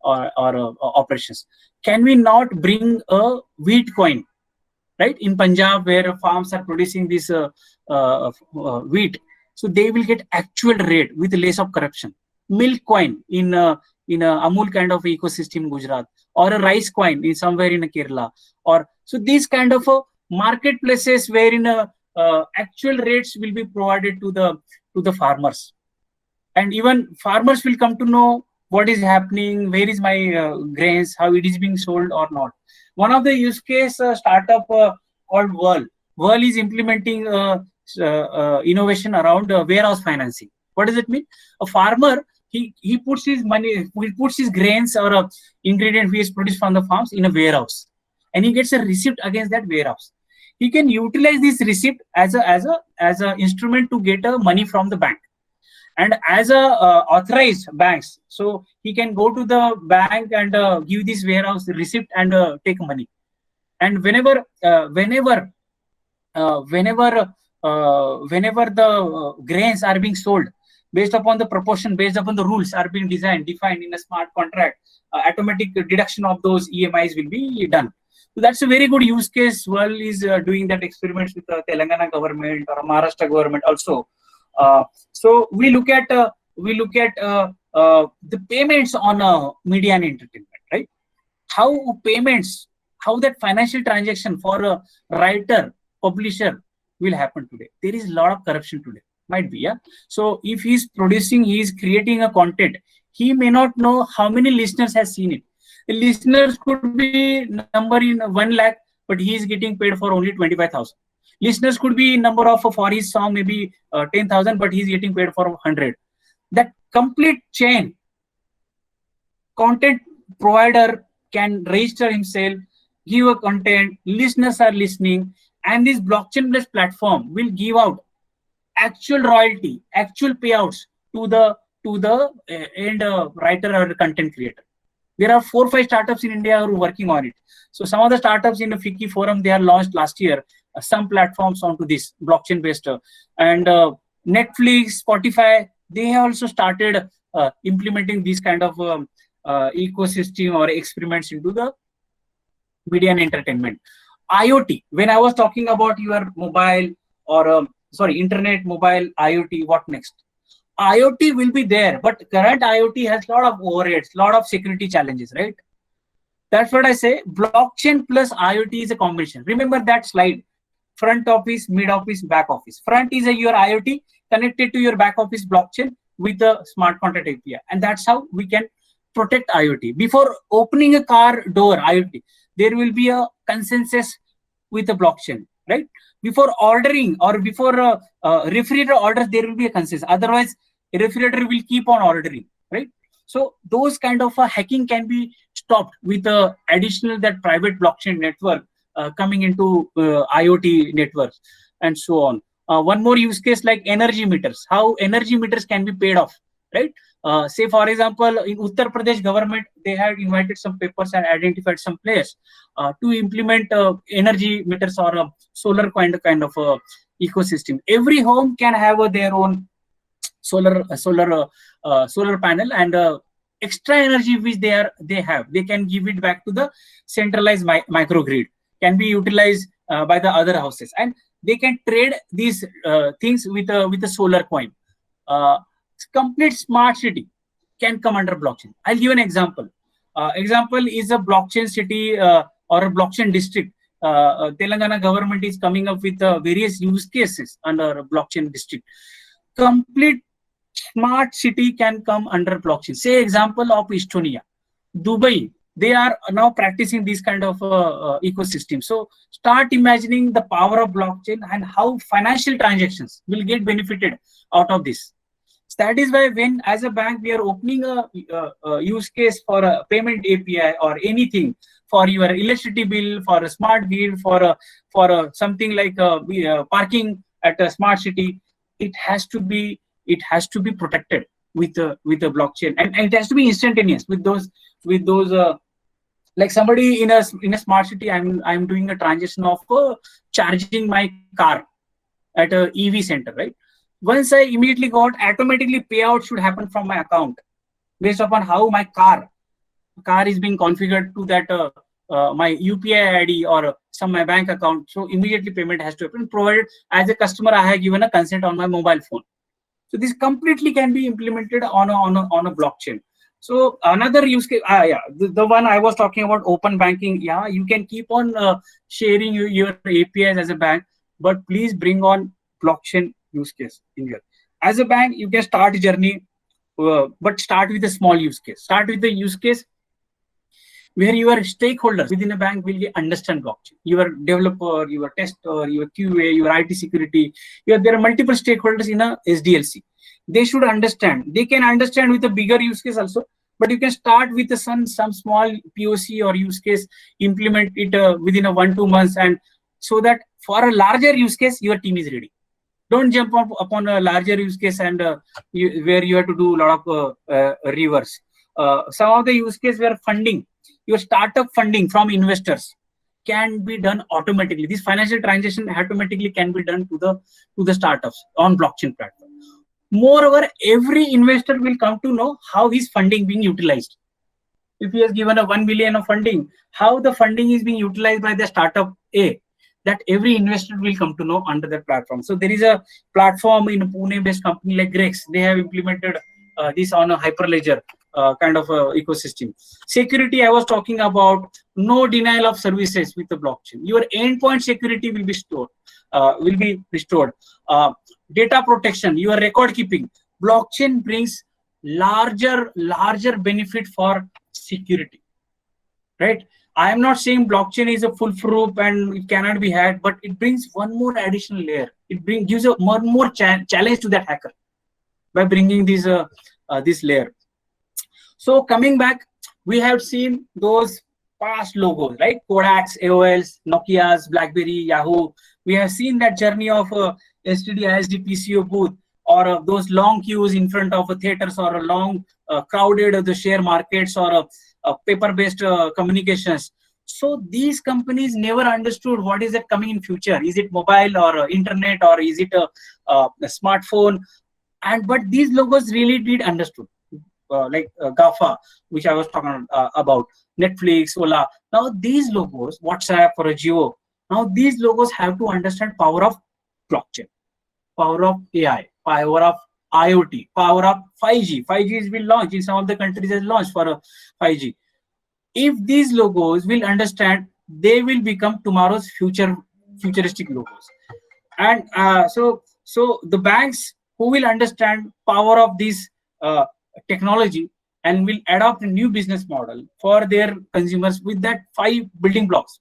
operations. Can we not bring a wheat coin, right? In Punjab, where farms are producing this wheat, so they will get actual rate with less of corruption. Milk coin in a Amul kind of ecosystem in Gujarat, or a rice coin in somewhere in Kerala, or so these kind of marketplaces wherein actual rates will be provided to the farmers, and even farmers will come to know what is happening, where is my grains, how it is being sold or not. One of the use case startup called Whirl. Whirl is implementing innovation around warehouse financing. What does it mean? A farmer, he puts his money, he puts his grains or ingredient he has produced from the farms in a warehouse, and he gets a receipt against that warehouse. He can utilize this receipt as a instrument to get money from the bank, and as authorized banks, so he can go to the bank and give this warehouse receipt and take money. And whenever the grains are being sold, based upon the proportion, based upon the rules are being defined in a smart contract, automatic deduction of those EMIs will be done. So that's a very good use case. Whirl is doing that experiments with the Telangana government or Maharashtra government also. So we look at the payments on media and entertainment, right? How that financial transaction for a writer, publisher will happen today. There is a lot of corruption today. Might be, yeah. So if he's creating a content, he may not know how many listeners has seen it. The listeners could be number in 1 lakh, but he is getting paid for only 25,000. Listeners could be number of for his song maybe 10,000, but he's getting paid for 100. That complete chain, content provider can register himself, give a content, listeners are listening, and this blockchain-based platform will give out actual royalty, actual payouts to the end writer or content creator. There are 4 or 5 startups in India who are working on it. So some of the startups in the FICCI forum, they are launched last year some platforms onto this blockchain based, and Netflix, Spotify, they have also started implementing these kind of ecosystem or experiments into the media and entertainment. IoT, when I was talking about your mobile or internet, mobile, IoT, what next? IoT will be there, but current IoT has a lot of overheads, lot of security challenges, right? That's what I say. Blockchain plus IoT is a combination. Remember that slide: front office, mid office, back office. Front is your IoT connected to your back office blockchain with the smart contract API, and that's how we can protect IoT. Before opening a car door, IoT, there will be a consensus with the blockchain, right? Before ordering or before refrigerator orders, there will be a consensus. Otherwise, a refrigerator will keep on ordering, right? So those kind of hacking can be stopped with additional that private blockchain network coming into IoT networks and so on. One more use case like energy meters. How energy meters can be paid off right? Say for example, in Uttar Pradesh government, they had invited some papers and identified some players to implement energy meters or a solar kind of ecosystem. Every home can have their own solar panel, and extra energy which they can give it back to the centralized microgrid, can be utilized by the other houses, and they can trade these things with a solar coin. uh, Complete smart city can come under blockchain. I'll give an example. Example is a blockchain city or a blockchain district. Telangana government is coming up with various use cases under a blockchain district. Complete smart city can come under blockchain. Say example of Estonia, Dubai. They are now practicing this kind of ecosystem. So start imagining the power of blockchain and how financial transactions will get benefited out of this. That is why when as a bank we are opening a use case for a payment API or anything for your electricity bill, for a smart grid, for a something like parking at a smart city, it has to be protected with a blockchain, and it has to be instantaneous with those like somebody in a smart city. I'm doing a transaction of charging my car at a EV center, right? Once I immediately got automatically payout should happen from my account based upon how my car is being configured to that my UPI ID or some my bank account. So immediately payment has to happen, provided as a customer I have given a consent on my mobile phone. So this completely can be implemented on a blockchain. So another use case, the one I was talking about, open banking. Yeah, you can keep on sharing your APIs as a bank, but please bring on blockchain use case in here. As a bank, you can start a journey, but start with a small use case. Start with the use case where your stakeholders within a bank will understand blockchain. Your developer, your tester, your QA, your IT security. There are multiple stakeholders in a SDLC. They should understand. They can understand with a bigger use case also, but you can start with some small POC or use case, implement it within a 1-2 months, and so that for a larger use case, your team is ready. Don't jump up upon a larger use case and where you have to do a lot of reverse. Some of the use case where funding, your startup funding from investors can be done automatically. This financial transaction automatically can be done to the startups on blockchain platform. Moreover, every investor will come to know how his funding being utilized. If he has given a 1 million of funding, how the funding is being utilized by the startup A, that every investor will come to know under that platform. So there is a platform in a Pune-based company like Grex. They have implemented this on a Hyperledger kind of ecosystem. Security, I was talking about, no denial of services with the blockchain. Your endpoint security will be restored. Data protection, your record keeping. Blockchain brings larger benefit for security, right? I am not saying blockchain is a foolproof and it cannot be hacked, but it brings one more additional layer. It gives a more challenge to that hacker by bringing this layer. So coming back, we have seen those past logos, right? Kodaks, AOLs, Nokia's, BlackBerry, Yahoo. We have seen that journey of STD, ISD, PCO booth, or those long queues in front of theaters, or a long crowded the share markets, or paper-based communications. So these companies never understood what is it coming in future. Is it mobile or internet, or is it a smartphone? But these logos really did understood. Like GAFA, which I was talking about, Netflix, Ola. Now these logos, WhatsApp or a Jio, now these logos have to understand power of blockchain, power of AI, power of IoT, power of 5G. 5G has been launched in some of the countries, has launched for 5G. If these logos will understand, they will become tomorrow's futuristic logos. And so the banks who will understand power of this technology and will adopt a new business model for their consumers with that 5 building blocks.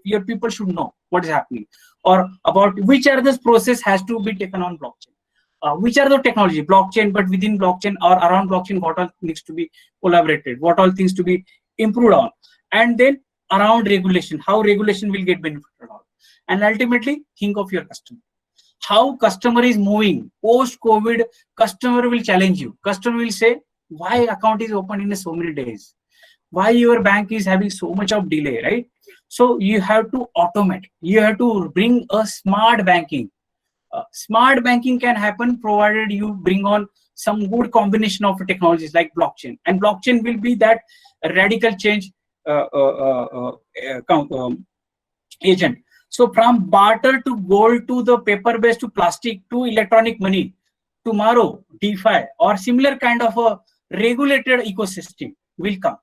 Your people should know what is happening, or about which are this process has to be taken on blockchain. Which are the technology, blockchain, but within blockchain or around blockchain, what all needs to be collaborated, what all things to be improved on, and then around regulation, how regulation will get benefited on, and ultimately think of your customer. how customer is moving. Post-COVID, customer will challenge you. Customer will say, why account is open in so many days? Why your bank is having so much of delay, right? So you have to automate. You have to bring a smart banking. Smart banking can happen provided you bring on some good combination of technologies like blockchain. And blockchain will be that radical change agent. So from barter to gold to the paper-based to plastic to electronic money, tomorrow DeFi or similar kind of a regulated ecosystem will come.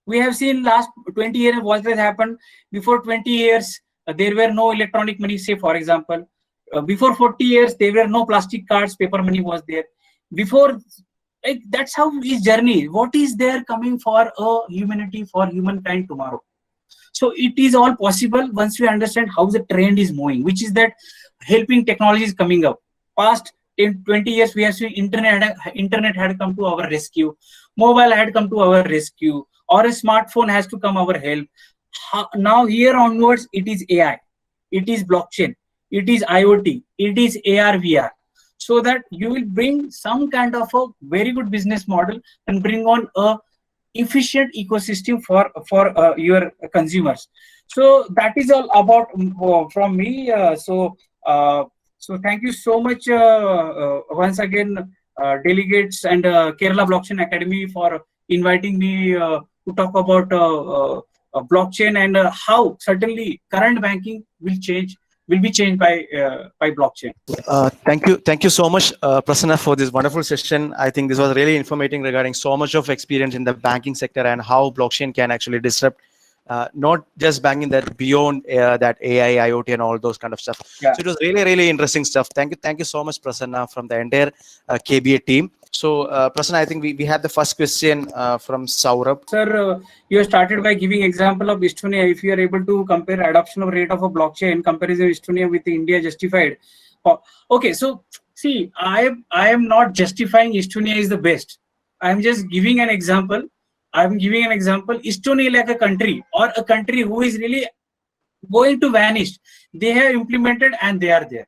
We have seen last 20 years what has happened. Before 20 years, there were no electronic money, say for example. Before 40 years, there were no plastic cards, paper money was there. Before, like, that's how this journey. What is there coming for humanity, for humankind tomorrow? So it is all possible once we understand how the trend is moving, which is that helping technology is coming up. Past in 20 years, we have seen internet had come to our rescue, mobile had come to our rescue, or a smartphone has to come our help. Now here onwards, it is AI, it is blockchain, it is IoT, it is AR, VR. So that you will bring some kind of a very good business model and bring on a efficient ecosystem for your consumers. So that is all about from me. So thank you so much once again, delegates and Kerala Blockchain Academy for inviting me to talk about blockchain and how certainly current banking will be changed by blockchain. Thank you so much, Prasanna, for this wonderful session. I think this was really informative regarding so much of experience in the banking sector and how blockchain can actually disrupt not just banking, that beyond that AI, IoT, and all those kind of stuff. Yeah. So it was really interesting stuff. Thank you so much, Prasanna, from the entire KBA team. So Prasanna, I think we have the first question from Saurabh. Sir, you started by giving example of Estonia. If you are able to compare adoption of rate of a blockchain comparison Estonia with India justified. Okay, so see, I am not justifying Estonia is the best. I am just giving an example. I am giving an example. Estonia, like a country or a country who is really going to vanish, they have implemented and they are there.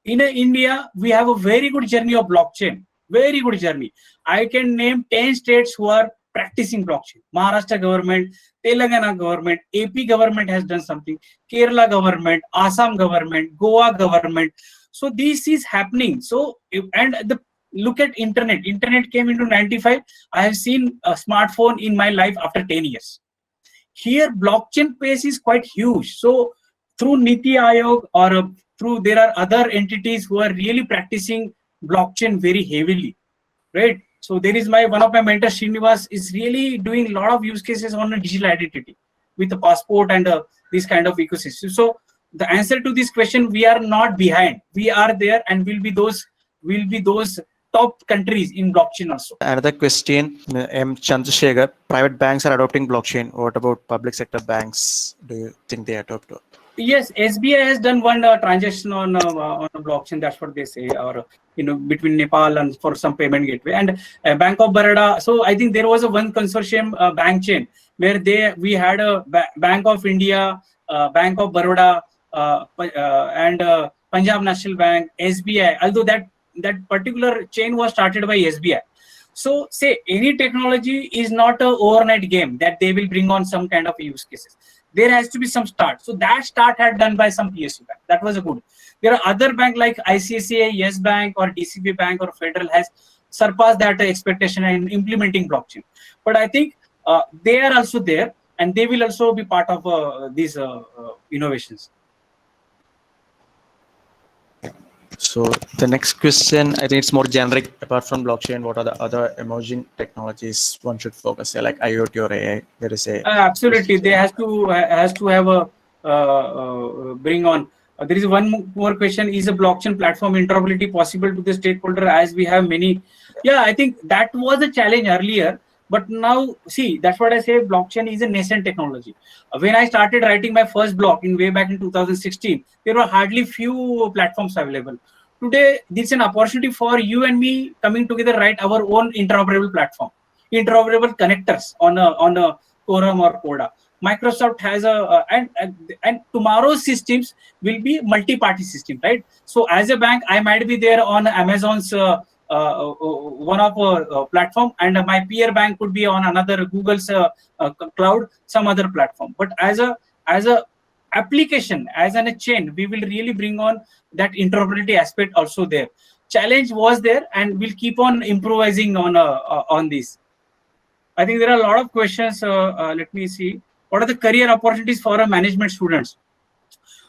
In India, we have a very good journey of blockchain. Very good journey. I can name 10 states who are practicing blockchain. Maharashtra government, Telangana government, AP government has done something, Kerala government, Assam government, Goa government. So this is happening. So, look at internet. Internet came into 95. I have seen a smartphone in my life after 10 years. Here, blockchain pace is quite huge. So through Niti Aayog or through, there are other entities who are really practicing blockchain very heavily, right? So there is one of my mentors, Srinivas, is really doing a lot of use cases on a digital identity with the passport and this kind of ecosystem. So the answer to this question, we are not behind. We are there and will be those top countries in blockchain also. Another question, M. Chandrasekhar, private banks are adopting blockchain. What about public sector banks? Do you think they adopt it? Yes, SBI has done one transaction on a blockchain. That's what they say, or between Nepal and for some payment gateway. And Bank of Baroda. So I think there was one consortium bank chain where we had a Bank of India, Bank of Baroda, and Punjab National Bank, SBI. Although that particular chain was started by SBI. So say any technology is not an overnight game that they will bring on some kind of use cases. There has to be some start. So that start had done by some PSU bank. That was a good. There are other banks like ICICI, Yes Bank, or DCB Bank or Federal has surpassed that expectation in implementing blockchain. But I think they are also there and they will also be part of these innovations. So the next question, I think it's more generic. Apart from blockchain, what are the other emerging technologies one should focus on, like IoT or AI? There is a absolutely. They has to have a bring on. There is one more question: is a blockchain platform interoperability possible to the stakeholder? As we have many, yeah, I think that was a challenge earlier. But now, see, that's what I say. Blockchain is a nascent technology. When I started writing my first blog way back in 2016, there were hardly few platforms available. Today, this is an opportunity for you and me coming together, write our own interoperable platform, interoperable connectors on a Quorum or Coda. Microsoft has and tomorrow's systems will be multi-party system, right? So as a bank, I might be there on Amazon's one of platform, and my peer bank could be on another Google's cloud, some other platform. But as a application, as a chain, we will really bring on that interoperability aspect also there. Challenge was there, and we'll keep on improvising on this. I think there are a lot of questions. Let me see. What are the career opportunities for management students?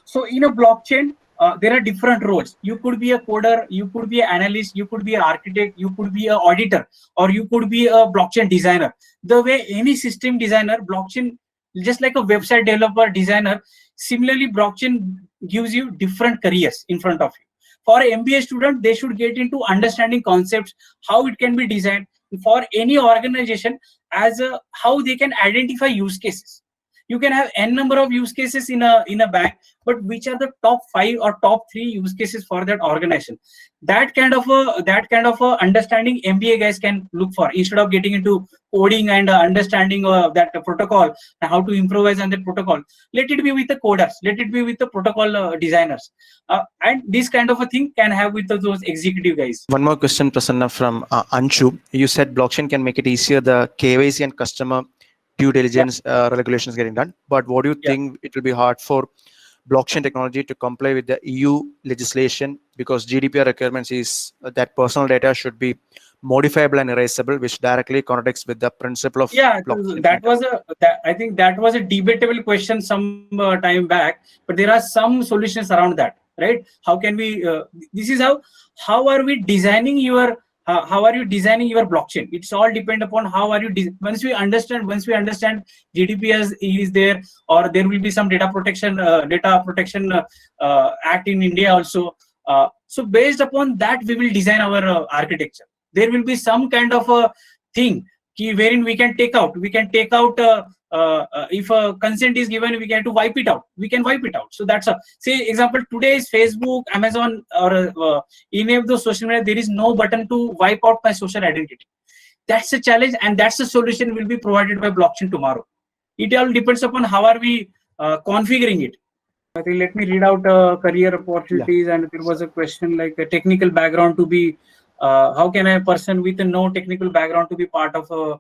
So in a blockchain, there are different roles. You could be a coder, you could be an analyst, you could be an architect, you could be an auditor, or you could be a blockchain designer. The way any system designer, blockchain, just like a website developer, designer, similarly, blockchain gives you different careers in front of you. For an MBA student, they should get into understanding concepts, how it can be designed. For any organization, as how they can identify use cases. You can have n number of use cases in a bank, but which are the top 5 or top 3 use cases for that organization? That kind of a understanding MBA guys can look for, instead of getting into coding and understanding that protocol and how to improvise on that protocol. Let it be with the coders, let it be with the protocol designers, and this kind of a thing can have with those executive guys. One more question, Prasanna, from Anshu. You said blockchain can make it easier, the KYC and customer due diligence regulations getting done, but what do you think it will be hard for blockchain technology to comply with the EU legislation, because GDPR requirements is that personal data should be modifiable and erasable, which directly contradicts with the principle of blockchain. I think that was a debatable question some time back, but there are some solutions around that, right? How can we this is how are we designing your how are you designing your blockchain? It's all depend upon how are you once we understand GDPR is there, or there will be some data protection act in India also. So based upon that, we will design our architecture. There will be some kind of a thing wherein we can take out if a consent is given, we can to wipe it out. We can wipe it out. So that's say example, today's Facebook, Amazon, or any of those social media, there is no button to wipe out my social identity. That's a challenge, and that's the solution will be provided by blockchain tomorrow. It all depends upon how are we configuring it. I think let me read out career opportunities, and there was a question like a technical background to be how can a person with no technical background to be part of a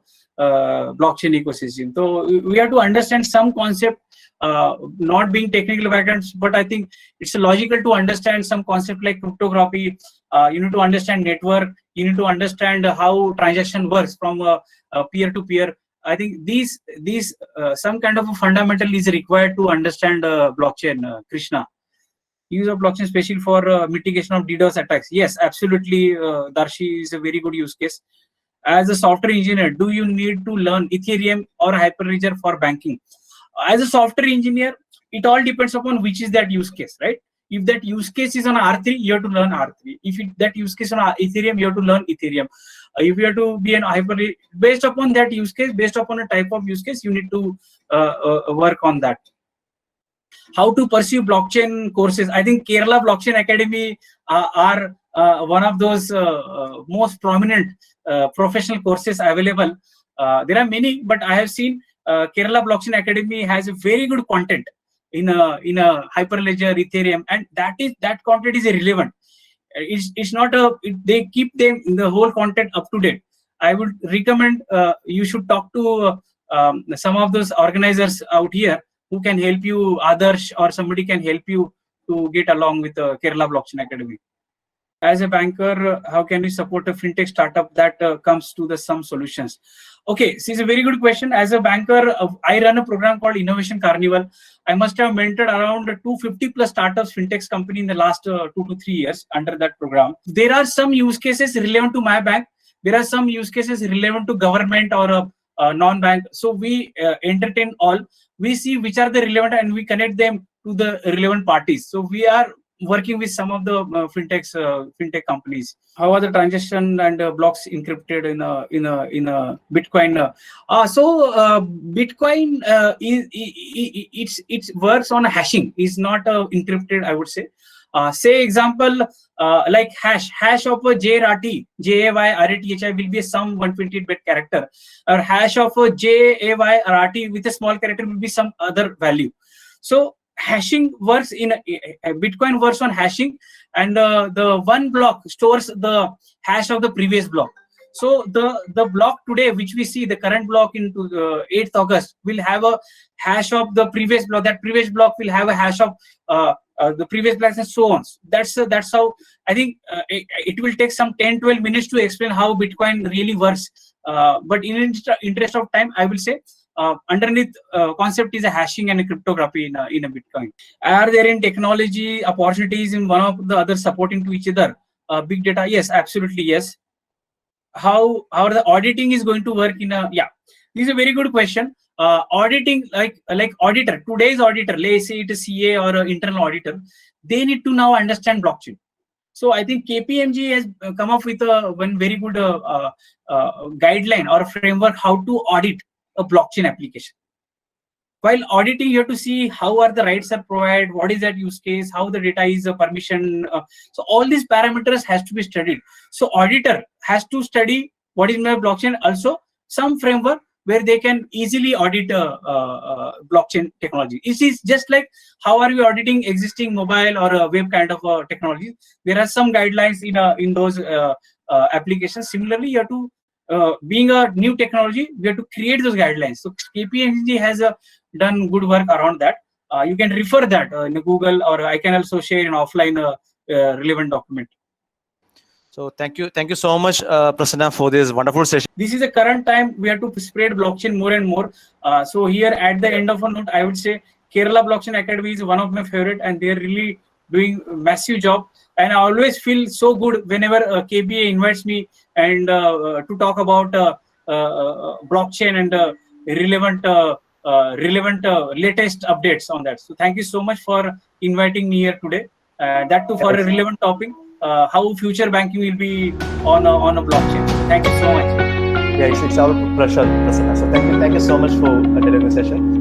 blockchain ecosystem? So we have to understand some concept, not being technical backgrounds, but I think it's logical to understand some concept like cryptography. You need to understand network. You need to understand how transaction works from peer to peer. I think these some kind of a fundamental is required to understand blockchain. Krishna. Use of blockchain especially for mitigation of DDoS attacks. Yes, absolutely. Darshi is a very good use case. As a software engineer, do you need to learn Ethereum or Hyperledger for banking? As a software engineer, it all depends upon which is that use case, right? If that use case is on R3, you have to learn R3. If that use case on Ethereum, you have to learn Ethereum. If you have to be an Hyperledger, based upon that use case, based upon a type of use case, you need to work on that. How to pursue blockchain courses? I think Kerala Blockchain Academy are one of those most prominent professional courses available. There are many, but I have seen Kerala Blockchain Academy has a very good content in a Hyperledger, Ethereum, and that content is irrelevant. It's not they keep them in the whole content up to date. I would recommend you should talk to some of those organizers out here who can help you, Adarsh or somebody can help you to get along with the Kerala Blockchain Academy. As a banker, how can we support a fintech startup that comes to some solutions? Okay, this is a very good question. As a banker, I run a program called Innovation Carnival. I must have mentored around 250 plus startups, fintechs company in the last 2 to 3 years under that program. There are some use cases relevant to my bank. There are some use cases relevant to government or non-bank. So we entertain all. We see which are the relevant and we connect them to the relevant parties. So we are working with some of the fintech companies. How are the transaction and blocks encrypted in a Bitcoin? Bitcoin it works on hashing. Is not encrypted, I would say. Say example, like hash of a JRT, JAY-RATHI will be some 128-bit character, or hash of a JAY-RT with a small character will be some other value. So hashing works in a Bitcoin works on hashing, and the one block stores the hash of the previous block. So the block today, which we see, the current block into 8th August, will have a hash of the previous block. That previous block will have a hash of the previous blocks, and so on. That's how I think it will take some 10-12 minutes to explain how Bitcoin really works. But in interest of time, I will say underneath concept is a hashing and a cryptography in a Bitcoin. Are there in technology opportunities in one of the other supporting to each other? Big data, yes, absolutely yes. How the auditing is going to work in a, yeah, this is a very good question. Auditing, like auditor, today's auditor, let's say it is CA or an internal auditor, they need to now understand blockchain. So I think KPMG has come up with one very good guideline or framework how to audit a blockchain application. While auditing, you have to see how are the rights are provided, what is that use case, how the data is permission. So all these parameters has to be studied. So auditor has to study what is my blockchain, also some framework where they can easily audit blockchain technology. It is just like how are we auditing existing mobile or a web kind of technology. There are some guidelines in those applications. Similarly, you have to being a new technology, we have to create those guidelines. So KPMG has done good work around that. You can refer that in Google, or I can also share an offline relevant document. So thank you so much, Prasanna, for this wonderful session. This is the current time we have to spread blockchain more and more. So here at the end of a note, I would say Kerala Blockchain Academy is one of my favorite, and they're really doing a massive job. And I always feel so good whenever KBA invites me and to talk about blockchain and relevant latest updates on that. So thank you so much for inviting me here today. That too for a relevant topic, how future banking will be on a blockchain. Thank you so much. Yeah, it's our pleasure, Prasanna. So thank you so much for attending the session.